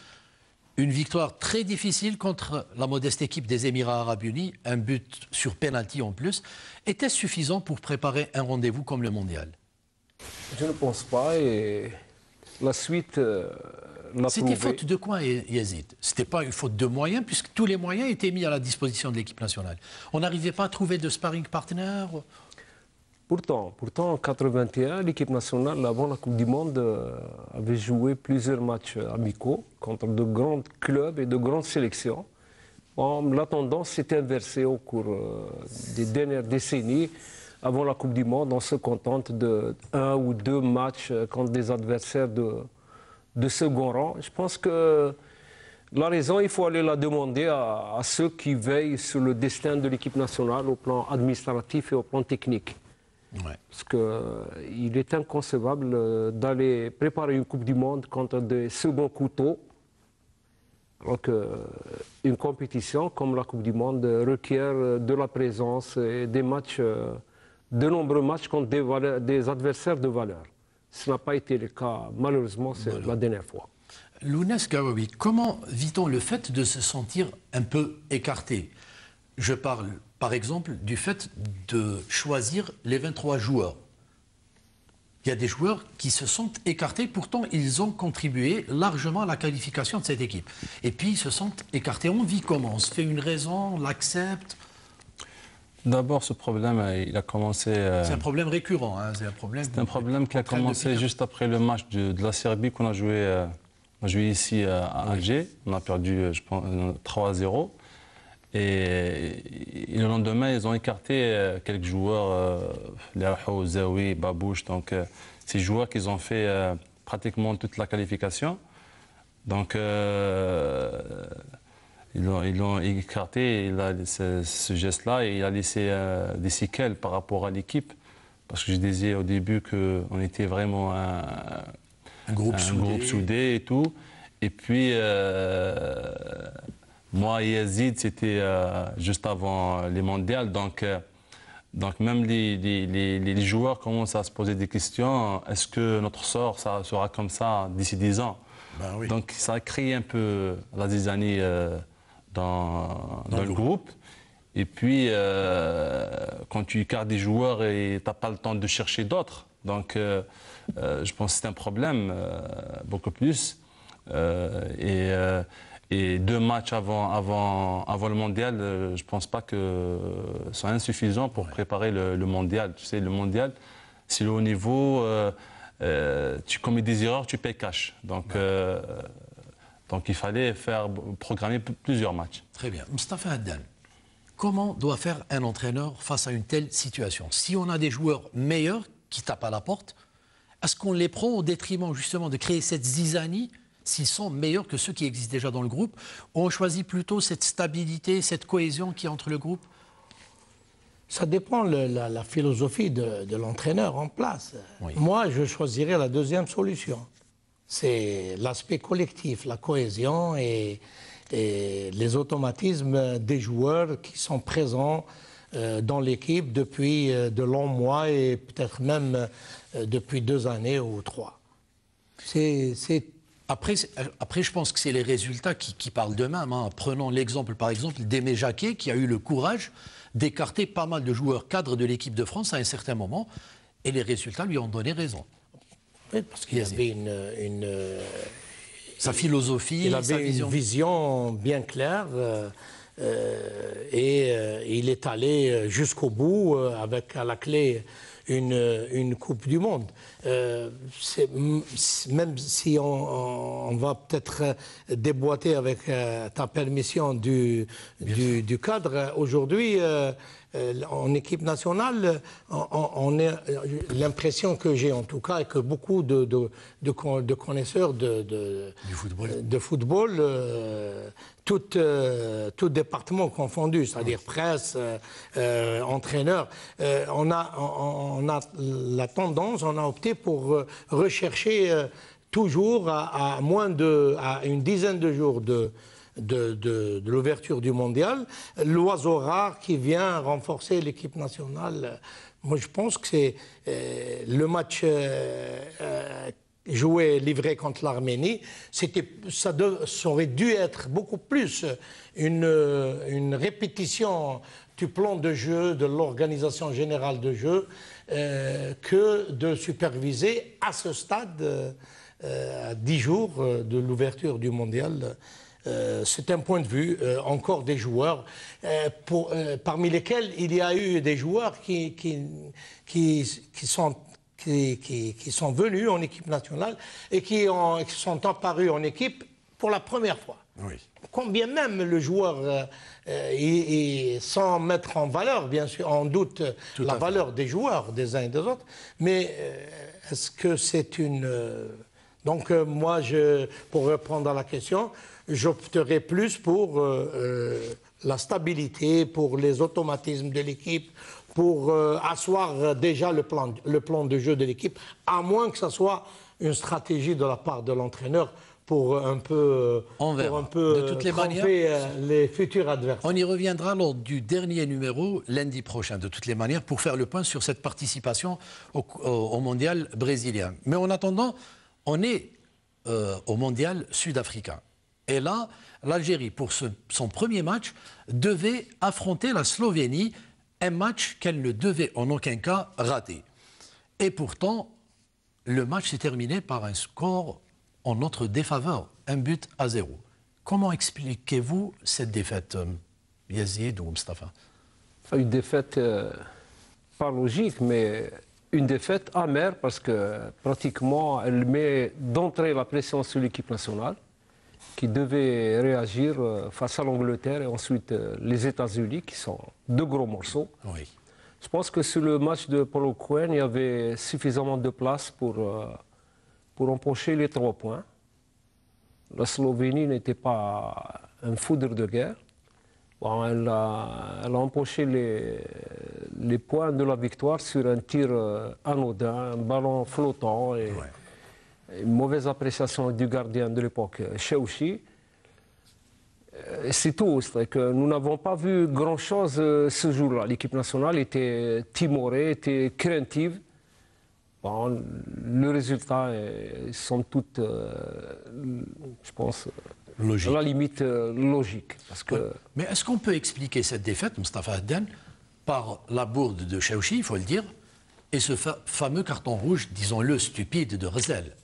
une victoire très difficile contre la modeste équipe des Émirats Arabes Unis, un but sur penalty en plus. Était-ce suffisant pour préparer un rendez-vous comme le mondial? Je ne pense pas, et la suite l'a C'était prouvé. faute de quoi, Yazid? C'était pas une faute de moyens, puisque tous les moyens étaient mis à la disposition de l'équipe nationale. On n'arrivait pas à trouver de sparring partner? Pourtant, en 1981, l'équipe nationale, avant la Coupe du Monde, avait joué plusieurs matchs amicaux contre de grands clubs et de grandes sélections. La tendance s'était inversée au cours des dernières décennies. Avant la Coupe du Monde, on se contente de 1 ou 2 matchs contre des adversaires de second rang. Je pense que la raison, il faut aller la demander à ceux qui veillent sur le destin de l'équipe nationale au plan administratif et au plan technique. Ouais. Parce qu'il est inconcevable d'aller préparer une Coupe du Monde contre des seconds couteaux. Alors qu'une compétition comme la Coupe du Monde requiert de la présence et des matchs, de nombreux matchs contre des adversaires de valeur. Ce n'a pas été le cas, malheureusement, c'est la dernière fois. Lounès Gawawi, comment vit-on le fait de se sentir un peu écarté? Je parle, par exemple, du fait de choisir les 23 joueurs. Il y a des joueurs qui se sentent écartés, pourtant ils ont contribué largement à la qualification de cette équipe. Et puis ils se sentent écartés. On vit comment? On se fait une raison, on l'accepte? D'abord, ce problème, il a commencé... C'est un problème récurrent. Hein, c'est un problème qui a commencé juste après le match de la Serbie qu'on a joué, ici à Alger. On a perdu, je pense, 3-0. Et le lendemain, ils ont écarté quelques joueurs, Lerho, Zawi, Babouche. Donc, ces joueurs qui ont fait pratiquement toute la qualification. Donc, ils l'ont écarté. Il a ce geste-là et il a laissé des séquelles par rapport à l'équipe. Parce que je disais au début qu'on était vraiment un groupe soudé et tout. Et puis, moi et Yazid, c'était juste avant les mondiales. Donc même les joueurs commencent à se poser des questions. Est-ce que notre sort ça sera comme ça d'ici 10 ans? Ben oui. Donc ça a créé un peu la zizanie dans le groupe. Et puis, quand tu écartes des joueurs et tu n'as pas le temps de chercher d'autres. Donc, je pense que c'est un problème, beaucoup plus. Et 2 matchs avant le mondial, je ne pense pas que ce soit insuffisant pour préparer le mondial. Tu sais, le mondial, c'est le haut niveau. Tu commets des erreurs, tu payes cash. Donc il fallait programmer plusieurs matchs. Très bien. Moustapha Haddan, comment doit faire un entraîneur face à une telle situation? Si on a des joueurs meilleurs qui tapent à la porte, est-ce qu'on les prend au détriment justement de créer cette zizanie s'ils sont meilleurs que ceux qui existent déjà dans le groupe? Ou on choisit plutôt cette stabilité, cette cohésion qui est entre le groupe? Ça dépend de la philosophie de l'entraîneur en place. Oui. Moi, je choisirais la deuxième solution. C'est l'aspect collectif, la cohésion et les automatismes des joueurs qui sont présents dans l'équipe depuis de longs mois et peut-être même depuis 2 années ou 3. C'est Après, je pense que c'est les résultats qui parlent d'eux-mêmes. Hein. Prenons l'exemple, par exemple, d'Aimé Jacquet, qui a eu le courage d'écarter pas mal de joueurs cadres de l'équipe de France à un certain moment, et les résultats lui ont donné raison. Oui, parce qu'il y avait sa philosophie, il avait sa vision. une vision bien claire et il est allé jusqu'au bout avec à la clé une Coupe du Monde. Même si on va peut-être déboîter avec ta permission du cadre, connaisseurs en équipe nationale, l'impression que j'ai en tout cas est que beaucoup de connaisseurs de football, tout département confondu, c'est-à-dire presse, entraîneur, on a la tendance, on a opté pour rechercher toujours à une dizaine de jours de l'ouverture du mondial, l'oiseau rare qui vient renforcer l'équipe nationale. Moi, je pense que c'est le match livré contre l'Arménie. Ça aurait dû être beaucoup plus une répétition du plan de jeu, de l'organisation générale de jeu, que de superviser à ce stade, à 10 jours de l'ouverture du mondial. C'est un point de vue, encore des joueurs, parmi lesquels il y a eu des joueurs qui sont venus en équipe nationale et qui sont apparus en équipe pour la première fois. Oui. Combien même le joueur, sans mettre en valeur, bien sûr, en doute la valeur des joueurs, des uns et des autres, mais est-ce que c'est une... Donc moi, pour répondre à la question, j'opterai plus pour la stabilité, pour les automatismes de l'équipe, pour asseoir déjà le plan de jeu de l'équipe, à moins que ce soit une stratégie de la part de l'entraîneur pour un peu de toutes les manières, les futurs adversaires. On y reviendra lors du dernier numéro, lundi prochain, de toutes les manières, pour faire le point sur cette participation au mondial brésilien. Mais en attendant, on est au mondial sud-africain. Et là, l'Algérie, pour son premier match, devait affronter la Slovénie, un match qu'elle ne devait en aucun cas rater. Et pourtant, le match s'est terminé par un score en notre défaveur, 1-0. Comment expliquez-vous cette défaite, Yazid ou Mustafa? Une défaite pas logique, mais une défaite amère parce que pratiquement elle met d'entrée la pression sur l'équipe nationale qui devait réagir face à l'Angleterre et ensuite les États-Unis qui sont deux gros morceaux. Oui. Je pense que sur le match de Paulo Coelho, il y avait suffisamment de place pour empocher les 3 points. La Slovénie n'était pas un foudre de guerre. Bon, elle a empoché les points de la victoire sur un tir anodin, un ballon flottant et une mauvaise appréciation du gardien de l'époque, Chouchi. C'est tout. C'est que nous n'avons pas vu grand-chose ce jour-là. L'équipe nationale était timorée, était craintive. Bon, le résultat est somme toute, je pense, logique. À la limite logique. Parce que... Mais est-ce qu'on peut expliquer cette défaite, Mustafa Haddan, par la bourde de Chouchi, il faut le dire, et ce fameux carton rouge, disons-le, stupide de Rzel?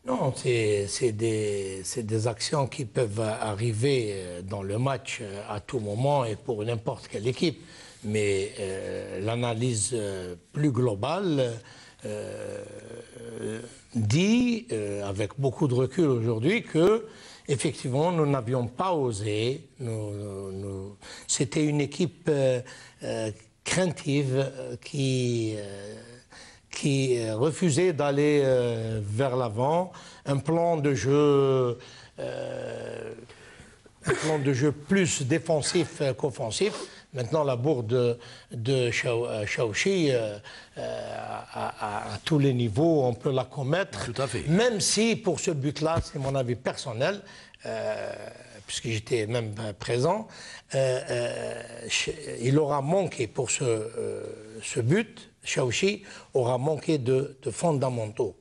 Non, c'est des actions qui peuvent arriver dans le match à tout moment et pour n'importe quelle équipe. Mais l'analyse plus globale dit, avec beaucoup de recul aujourd'hui, que effectivement nous n'avions pas osé. C'était une équipe craintive qui refusait d'aller vers l'avant, un plan de jeu plus défensif qu'offensif. Maintenant, la bourde de Chouchi, à tous les niveaux, on peut la commettre. Tout à fait. Même si, pour ce but-là, c'est mon avis personnel, puisque j'étais même présent, il aura manqué pour ce but, Chouchi aura manqué de fondamentaux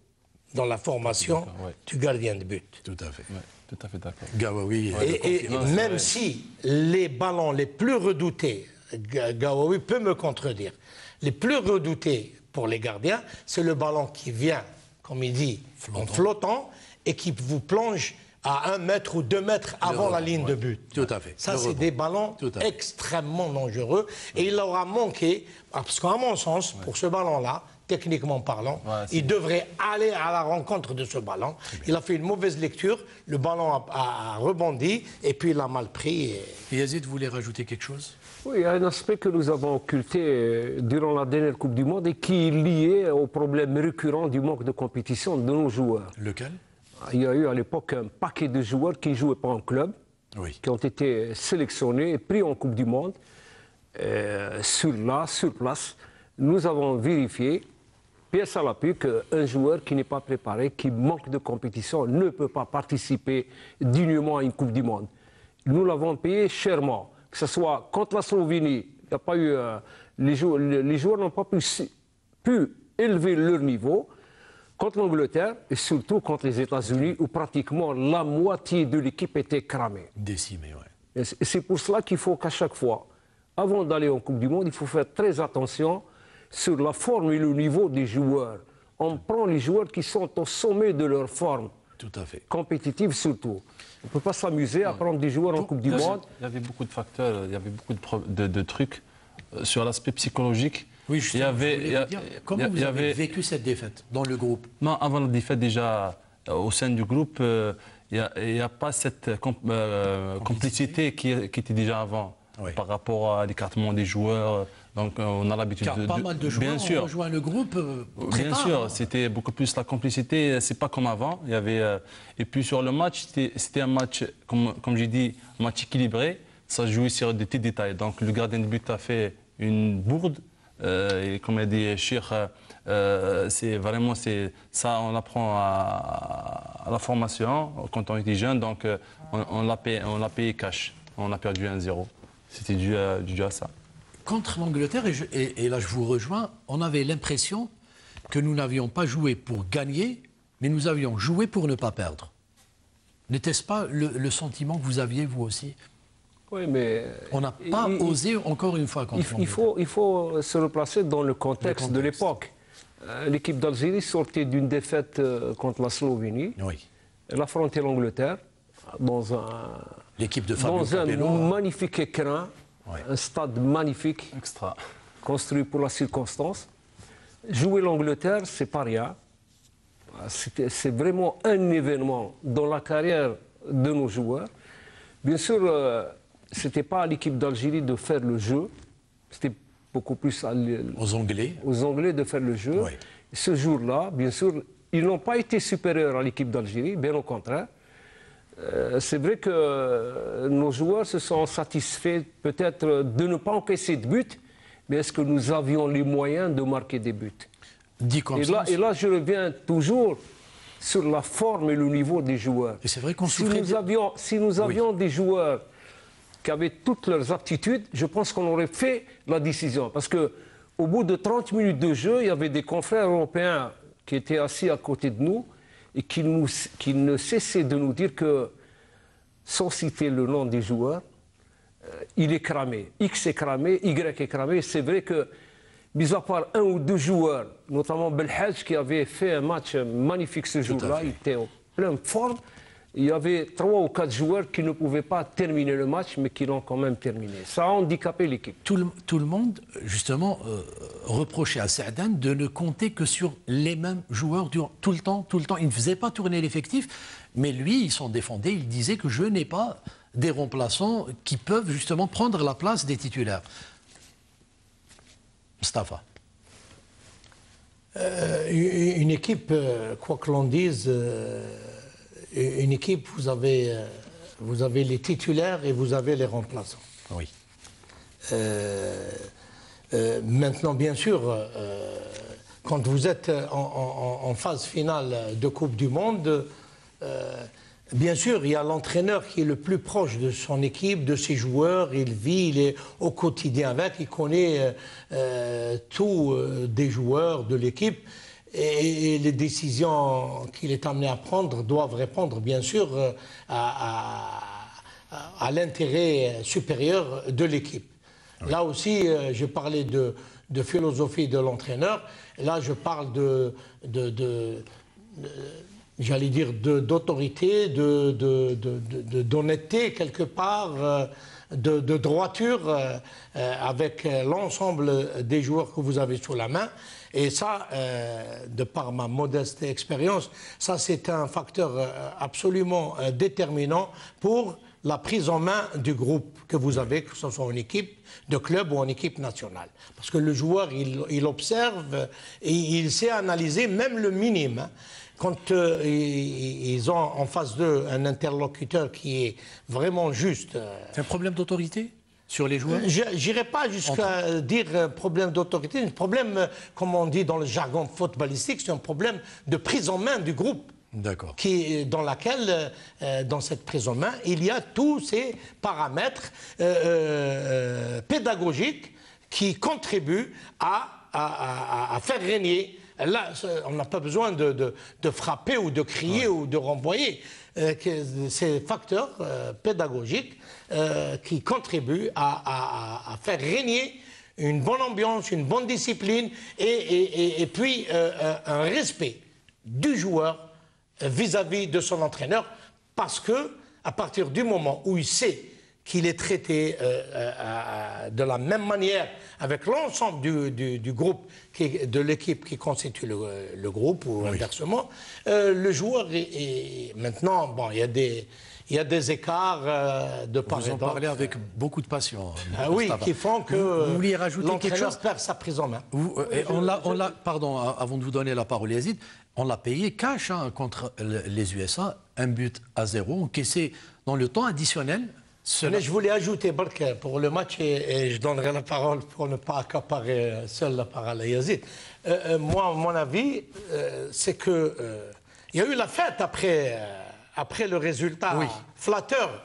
dans la formation du gardien de but. Tout à fait. Ouais, tout à fait d'accord. Gawawi. Et même si les ballons les plus redoutés, Gawawi peut me contredire, les plus redoutés pour les gardiens, c'est le ballon qui vient, comme il dit, en flottant et qui vous plonge à 1 mètre ou 2 mètres avant la ligne de but. Tout à fait. Ça, c'est des ballons extrêmement dangereux. Et il aura manqué, parce qu'à mon sens, pour ce ballon-là, techniquement parlant, il devrait aller à la rencontre de ce ballon. Il a fait une mauvaise lecture, le ballon a rebondi et puis il a mal pris. Et Yazid voulait rajouter quelque chose? Oui, il y a un aspect que nous avons occulté durant la dernière Coupe du Monde et qui est lié au problème récurrent du manque de compétition de nos joueurs. Lequel? Il y a eu à l'époque un paquet de joueurs qui ne jouaient pas en club, qui ont été sélectionnés et pris en Coupe du Monde. Sur place, nous avons vérifié, pièce à l'appui, qu'un joueur qui n'est pas préparé, qui manque de compétition, ne peut pas participer dignement à une Coupe du Monde. Nous l'avons payé chèrement, que ce soit contre la Slovénie, il n'y a pas eu, les joueurs n'ont pas pu élever leur niveau, contre l'Angleterre et surtout contre les États-Unis, où pratiquement la moitié de l'équipe était cramée. Décimée, oui. Et c'est pour cela qu'il faut qu'à chaque fois, avant d'aller en Coupe du Monde, il faut faire très attention sur la forme et le niveau des joueurs. On prend les joueurs qui sont au sommet de leur forme. Tout à fait. Compétitive surtout. On ne peut pas s'amuser à prendre des joueurs en Coupe du Monde. Il y avait beaucoup de facteurs, il y avait beaucoup de trucs sur l'aspect psychologique. Oui, comment vous avez vécu cette défaite dans le groupe? Non, avant la défaite, déjà, au sein du groupe, il n'y a pas cette complicité qui était déjà avant par rapport à l'écartement des joueurs. Donc, on a l'habitude de... pas mal de joueurs ont rejoint le groupe. Bien sûr, c'était beaucoup plus la complicité. C'est pas comme avant. Il y avait, et puis sur le match, c'était un match, comme j'ai dit, un match équilibré. Ça jouait sur des petits détails. Donc, le gardien de but a fait une bourde. Et comme a dit Cheikh, c'est vraiment ça, on apprend à la formation quand on était jeune, donc on l'a payé cash, on a perdu 1-0. C'était dû à ça. Contre l'Angleterre, et là je vous rejoins, on avait l'impression que nous n'avions pas joué pour gagner, mais nous avions joué pour ne pas perdre. N'était-ce pas le sentiment que vous aviez vous aussi? Oui, mais on n'a pas osé encore une fois contre l'Angleterre. Il faut se replacer dans le contexte de l'époque. L'équipe d'Algérie sortait d'une défaite contre la Slovénie. Oui. Elle affrontait l'Angleterre dans un magnifique écrin, un stade magnifique, construit pour la circonstance. Jouer l'Angleterre, c'est pas rien. C'est vraiment un événement dans la carrière de nos joueurs. Bien sûr, ce n'était pas à l'équipe d'Algérie de faire le jeu, c'était beaucoup plus aux Anglais de faire le jeu. Oui. Ce jour-là, bien sûr, ils n'ont pas été supérieurs à l'équipe d'Algérie, bien au contraire. C'est vrai que nos joueurs se sont satisfaits peut-être de ne pas encaisser de but, mais est-ce que nous avions les moyens de marquer des buts? Et là, je reviens toujours sur la forme et le niveau des joueurs. Et c'est vrai qu'on si nous avions des joueurs qui avaient toutes leurs aptitudes, je pense qu'on aurait fait la décision. Parce qu'au bout de 30 minutes de jeu, il y avait des confrères européens qui étaient assis à côté de nous et qui ne cessaient de nous dire que, sans citer le nom des joueurs, il est cramé. X est cramé, Y est cramé. C'est vrai que, mis à part 1 ou 2 joueurs, notamment Belhadj qui avait fait un match magnifique ce jour-là, il était en pleine forme. Il y avait 3 ou 4 joueurs qui ne pouvaient pas terminer le match, mais qui l'ont quand même terminé. Ça a handicapé l'équipe. Tout le monde, justement, reprochait à Saadane de ne compter que sur les mêmes joueurs tout le temps. Il ne faisait pas tourner l'effectif, mais lui, il s'en défendait. Il disait que je n'ai pas des remplaçants qui peuvent justement prendre la place des titulaires. Mustafa. Une équipe, quoi que l'on dise, une équipe, vous avez les titulaires et vous avez les remplaçants. Oui. Maintenant, bien sûr, quand vous êtes en phase finale de Coupe du Monde, bien sûr, il y a l'entraîneur qui est le plus proche de son équipe, de ses joueurs. Il vit, il est au quotidien avec, il connaît tous des joueurs de l'équipe. et les décisions qu'il est amené à prendre doivent répondre bien sûr à l'intérêt supérieur de l'équipe. Oui. Là aussi, je parlais de philosophie de l'entraîneur. Là, je parle j'allais dire d'autorité, d'honnêteté quelque part, de droiture avec l'ensemble des joueurs que vous avez sous la main. Et ça, de par ma modeste expérience, ça c'est un facteur absolument déterminant pour la prise en main du groupe que vous avez, que ce soit en équipe de club ou en équipe nationale. Parce que le joueur, il observe et il sait analyser même le minime. Hein. Quand ils ont en face d'eux un interlocuteur qui est vraiment juste... C'est un problème d'autorité sur les joueurs? Je n'irai pas jusqu'à dire problème d'autorité. Un problème, comme on dit dans le jargon footballistique, c'est un problème de prise en main du groupe. D'accord. Dans laquelle, dans cette prise en main, il y a tous ces paramètres pédagogiques qui contribuent à faire régner. Là, on n'a pas besoin de frapper ou de crier ou de renvoyer. Ces facteurs pédagogiques qui contribuent à faire régner une bonne ambiance, une bonne discipline et puis un respect du joueur vis-à-vis de son entraîneur, parce que à partir du moment où il sait qu'il est traité de la même manière avec l'ensemble du groupe, de l'équipe qui constitue le groupe, ou inversement, le joueur maintenant, bon, il y a des écarts de part et d'autre. Vous en parlez avec beaucoup de passion. Oui, qui font que vous vouliez rajouter quelque chose, perd sa prise en main. Pardon, avant de vous donner la parole, Yazid, on l'a payé cash contre les USA, 1-0, encaissé dans le temps additionnel. Mais je voulais ajouter, Barka, pour le match, et je donnerai la parole pour ne pas accaparer seul la parole à Yazid. Moi, mon avis, c'est qu'il y a eu la fête après le résultat flatteur.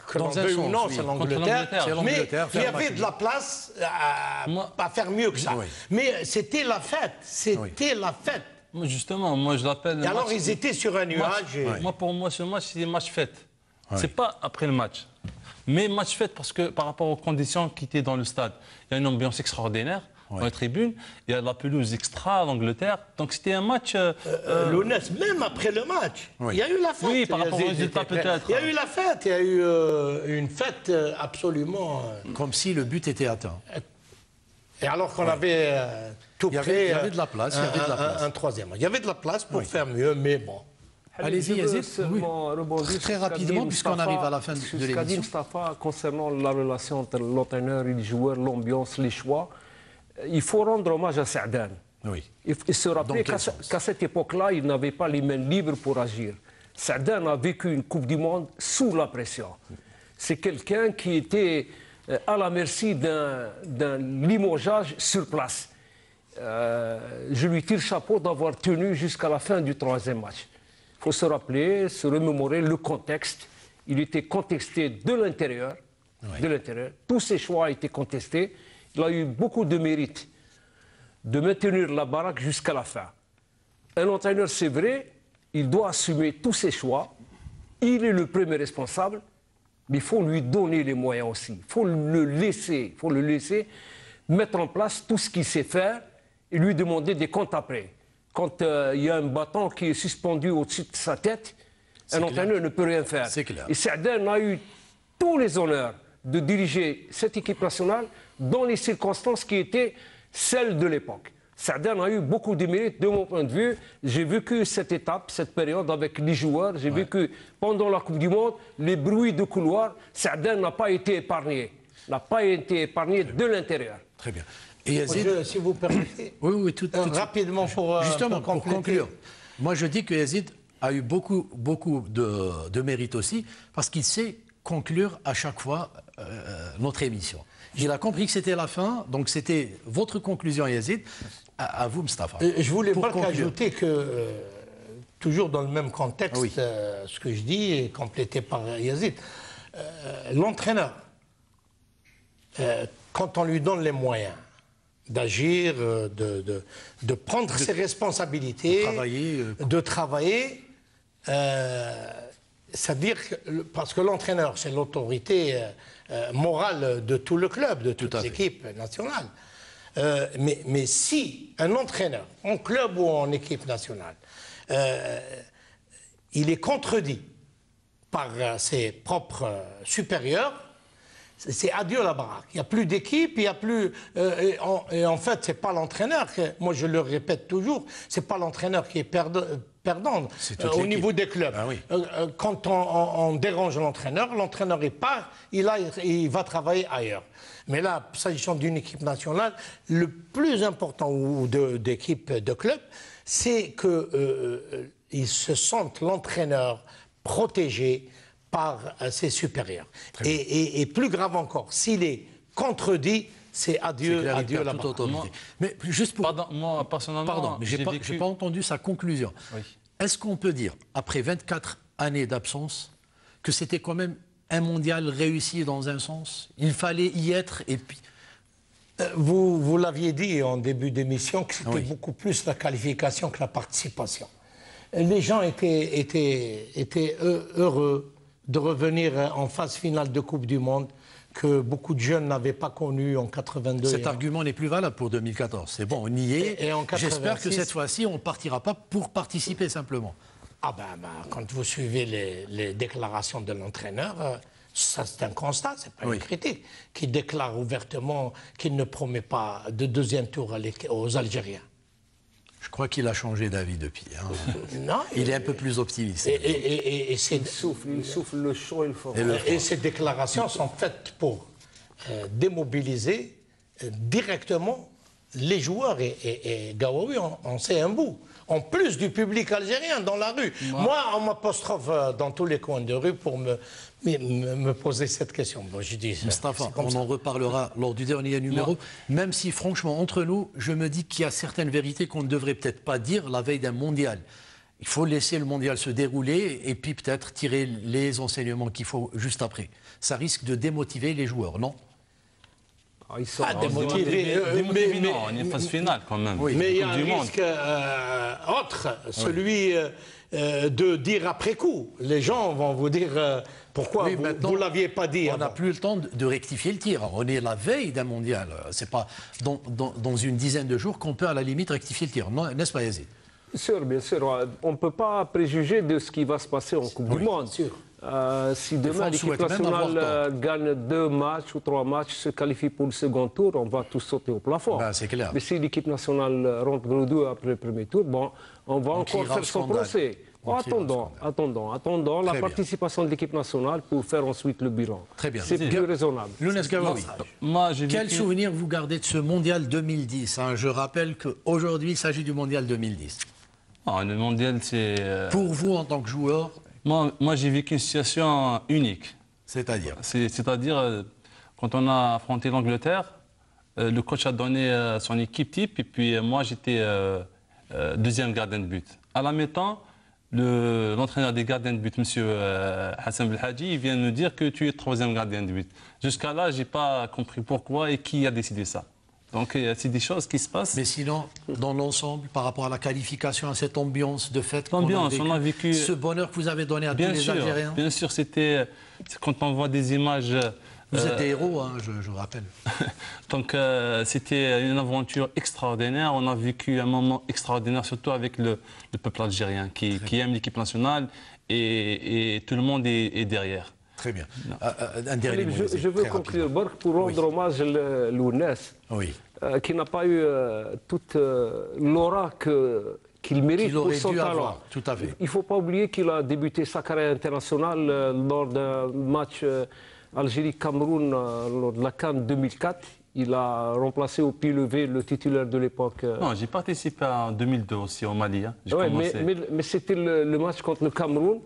Que l'on veuille ou non, c'est l'Angleterre. Mais il y avait de la place à faire mieux que ça. Oui. Mais c'était la fête. C'était la fête. Justement, moi je l'appelle. Et alors ils étaient sur un nuage. Moi, pour moi, ce match, c'est match fête. C'est pas après le match. Mais match fête parce que par rapport aux conditions qui étaient dans le stade, il y a une ambiance extraordinaire. Dans les tribunes, il y a de la pelouse extra à l'Angleterre. Donc c'était un match. Lounès, même après le match, il y a eu la fête. Oui, par rapport au résultat peut-être. Il y a eu la fête, il y a eu une fête absolument. Comme si le but était atteint. Et alors qu'on avait tout prêt. Il y avait de la place. Un troisième. Il y avait de la place pour faire mieux, mais bon. Allez-y, Yazid. Très rapidement, puisqu'on arrive à la fin de l'émission. Ce qu'a dit Mustafa concernant la relation entre l'entraîneur et les joueurs, l'ambiance, les choix. Il faut rendre hommage à Saadane. Oui. Il se rappeler qu'à cette époque-là, il n'avait pas les mains libres pour agir. Saadane a vécu une Coupe du Monde sous la pression. C'est quelqu'un qui était à la merci d'un limogeage sur place. Je lui tire chapeau d'avoir tenu jusqu'à la fin du troisième match. Il faut se rappeler, se remémorer le contexte. Il était contesté de l'intérieur. Tous ses choix ont été contestés. Il a eu beaucoup de mérite de maintenir la baraque jusqu'à la fin. Un entraîneur, c'est vrai, il doit assumer tous ses choix. Il est le premier responsable, mais il faut lui donner les moyens aussi. Il faut le laisser mettre en place tout ce qu'il sait faire et lui demander des comptes après. Quand il y a un bâton qui est suspendu au-dessus de sa tête, un entraîneur ne peut rien faire. Et Saadane a eu tous les honneurs de diriger cette équipe nationale dans les circonstances qui étaient celles de l'époque. Saadane a eu beaucoup de mérite de mon point de vue. J'ai vécu cette étape, cette période avec les joueurs. J'ai vécu pendant la Coupe du Monde les bruits de couloir. Saadane n'a pas été épargné. N'a pas été épargné de l'intérieur. Très bien. Et Yazid, si vous permettez, tout rapidement pour conclure. Moi, je dis que Yazid a eu beaucoup de mérite aussi, parce qu'il sait conclure à chaque fois notre émission. Il a compris que c'était la fin, donc c'était votre conclusion, Yazid. À vous, Mustafa. Je voulais pas ajouter que, toujours dans le même contexte, ce que je dis est complété par Yazid. L'entraîneur, quand on lui donne les moyens, d'agir, de prendre ses responsabilités, de travailler. C'est-à-dire que, parce que l'entraîneur, c'est l'autorité morale de tout le club, de toute l'équipe nationale. Mais si un entraîneur, en club ou en équipe nationale, il est contredit par ses propres supérieurs, c'est adieu la baraque. Il n'y a plus d'équipe, il n'y a plus... et en fait, ce n'est pas l'entraîneur, moi je le répète toujours, ce n'est pas l'entraîneur qui est perdant au niveau des clubs. Ah oui. Quand on dérange l'entraîneur il part, il va travailler ailleurs. Mais là, s'agissant d'une équipe nationale, le plus important, ou d'équipe de club, c'est qu'ils se sentent l'entraîneur protégé par ses supérieurs. Et plus grave encore, s'il est contredit, c'est adieu la autorité. Mais juste pour... Pardon, moi, personnellement... Pardon, mais je n'ai pas entendu sa conclusion. Oui. Est-ce qu'on peut dire, après 24 années d'absence, que c'était quand même un mondial réussi dans un sens? Il fallait y être et puis... Vous l'aviez dit en début d'émission que c'était beaucoup plus la qualification que la participation. Les gens étaient heureux de revenir en phase finale de Coupe du Monde que beaucoup de jeunes n'avaient pas connu en 82. Cet argument n'est plus valable pour 2014. C'est bon, on y est. Et j'espère que cette fois-ci, on ne partira pas pour participer simplement. Ah quand vous suivez les déclarations de l'entraîneur, ça c'est un constat, c'est pas une critique, qui déclare ouvertement qu'il ne promet pas de deuxième tour aux Algériens. Je crois qu'il a changé d'avis depuis. Hein. Non, il est un peu plus optimiste. Il souffle le chaud et le fort. Et ces déclarations sont faites pour démobiliser directement les joueurs. Et Gawawi en sait un bout. En plus du public algérien dans la rue. Moi, on m'apostrophe dans tous les coins de rue pour me poser cette question. Bon, je dis, Mustapha, on en reparlera lors du dernier numéro. Même si, franchement, entre nous, je me dis qu'il y a certaines vérités qu'on ne devrait peut-être pas dire la veille d'un mondial. Il faut laisser le mondial se dérouler et puis peut-être tirer les enseignements qu'il faut juste après. Ça risque de démotiver les joueurs, non? Ils sont démotivés, mais on est en phase finale quand même. Oui. Mais il y a un risque autre, celui de dire après coup. Les gens vont vous dire pourquoi vous ne l'aviez pas dit. On n'a plus le temps de rectifier le tir. On est la veille d'un mondial. Ce n'est pas dans une dizaine de jours qu'on peut à la limite rectifier le tir. N'est-ce pas, Yazid? Bien sûr. On ne peut pas préjuger de ce qui va se passer en Coupe du Monde. Sûr. Si demain l'équipe nationale gagne 2 matchs ou 3 matchs, se qualifie pour le second tour, on va tous sauter au plafond. C'est clair. Mais si l'équipe nationale rentre gros après le premier tour, on va encore faire son procès. Attendons la participation de l'équipe nationale pour faire ensuite le bilan. Très bien. C'est plus raisonnable. Lounès Gawawi, quel souvenir vous gardez de ce mondial 2010 Je rappelle qu'aujourd'hui, il s'agit du mondial 2010. Le mondial, c'est... Pour vous, en tant que joueur... Moi, j'ai vécu une situation unique. C'est-à-dire quand on a affronté l'Angleterre, le coach a donné son équipe type et puis moi, j'étais deuxième gardien de but. À la mi-temps, l'entraîneur des gardiens de but, M. Hassan Belhadji, il vient me dire que tu es troisième gardien de but. Jusqu'à là, je n'ai pas compris pourquoi et qui a décidé ça. Donc, c'est des choses qui se passent. Mais sinon, dans l'ensemble, par rapport à la qualification, à cette ambiance de fête, on a vécu ce bonheur que vous avez donné à tous les Algériens. Bien sûr, c'était quand on voit des images... Vous êtes des héros, je rappelle. Donc, c'était une aventure extraordinaire. On a vécu un moment extraordinaire, surtout avec le peuple algérien qui aime l'équipe nationale et tout le monde est derrière. Très bien. Un dernier mot, je veux conclure, Borg, pour rendre hommage à Lounès, qui n'a pas eu toute l'aura qu'il mérite pour son talent. Tout à fait. Il ne faut pas oublier qu'il a débuté sa carrière internationale lors d'un match Algérie-Cameroun lors de la CAN 2004. Il a remplacé au pied levé le titulaire de l'époque. Non, j'ai participé en 2002 aussi au Mali. Mais c'était le match contre le Cameroun.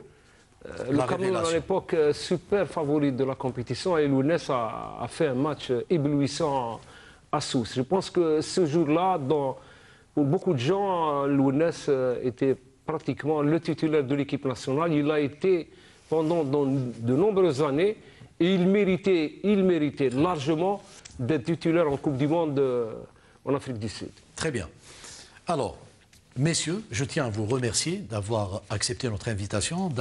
Le Cameroun, à l'époque, super favori de la compétition, et Lounès a fait un match éblouissant à Sousse. Je pense que ce jour-là, pour beaucoup de gens, Lounès était pratiquement le titulaire de l'équipe nationale. Il a été pendant de nombreuses années, et il méritait largement d'être titulaire en Coupe du Monde en Afrique du Sud. Très bien. Alors, messieurs, je tiens à vous remercier d'avoir accepté notre invitation,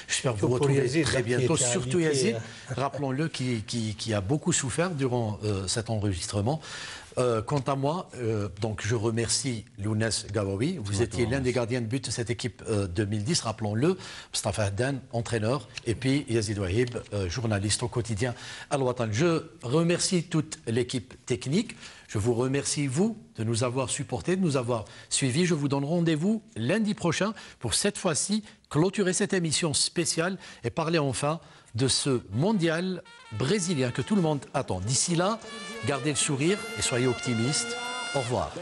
j'espère vous retrouver Yazid, très bientôt, surtout invité, Yazid, rappelons-le, qui a beaucoup souffert durant cet enregistrement. Quant à moi, donc je remercie Lounès Gawawi. Vous étiez l'un des gardiens de but de cette équipe 2010, rappelons-le. Mustafa Haddan, entraîneur, et puis Yazid Wahib, journaliste au quotidien Al-Watan. Je remercie toute l'équipe technique. Je vous remercie, vous, de nous avoir supportés, de nous avoir suivis. Je vous donne rendez-vous lundi prochain pour cette fois-ci clôturer cette émission spéciale et parler enfin de ce mondial brésilien que tout le monde attend. D'ici là, gardez le sourire et soyez optimistes. Au revoir.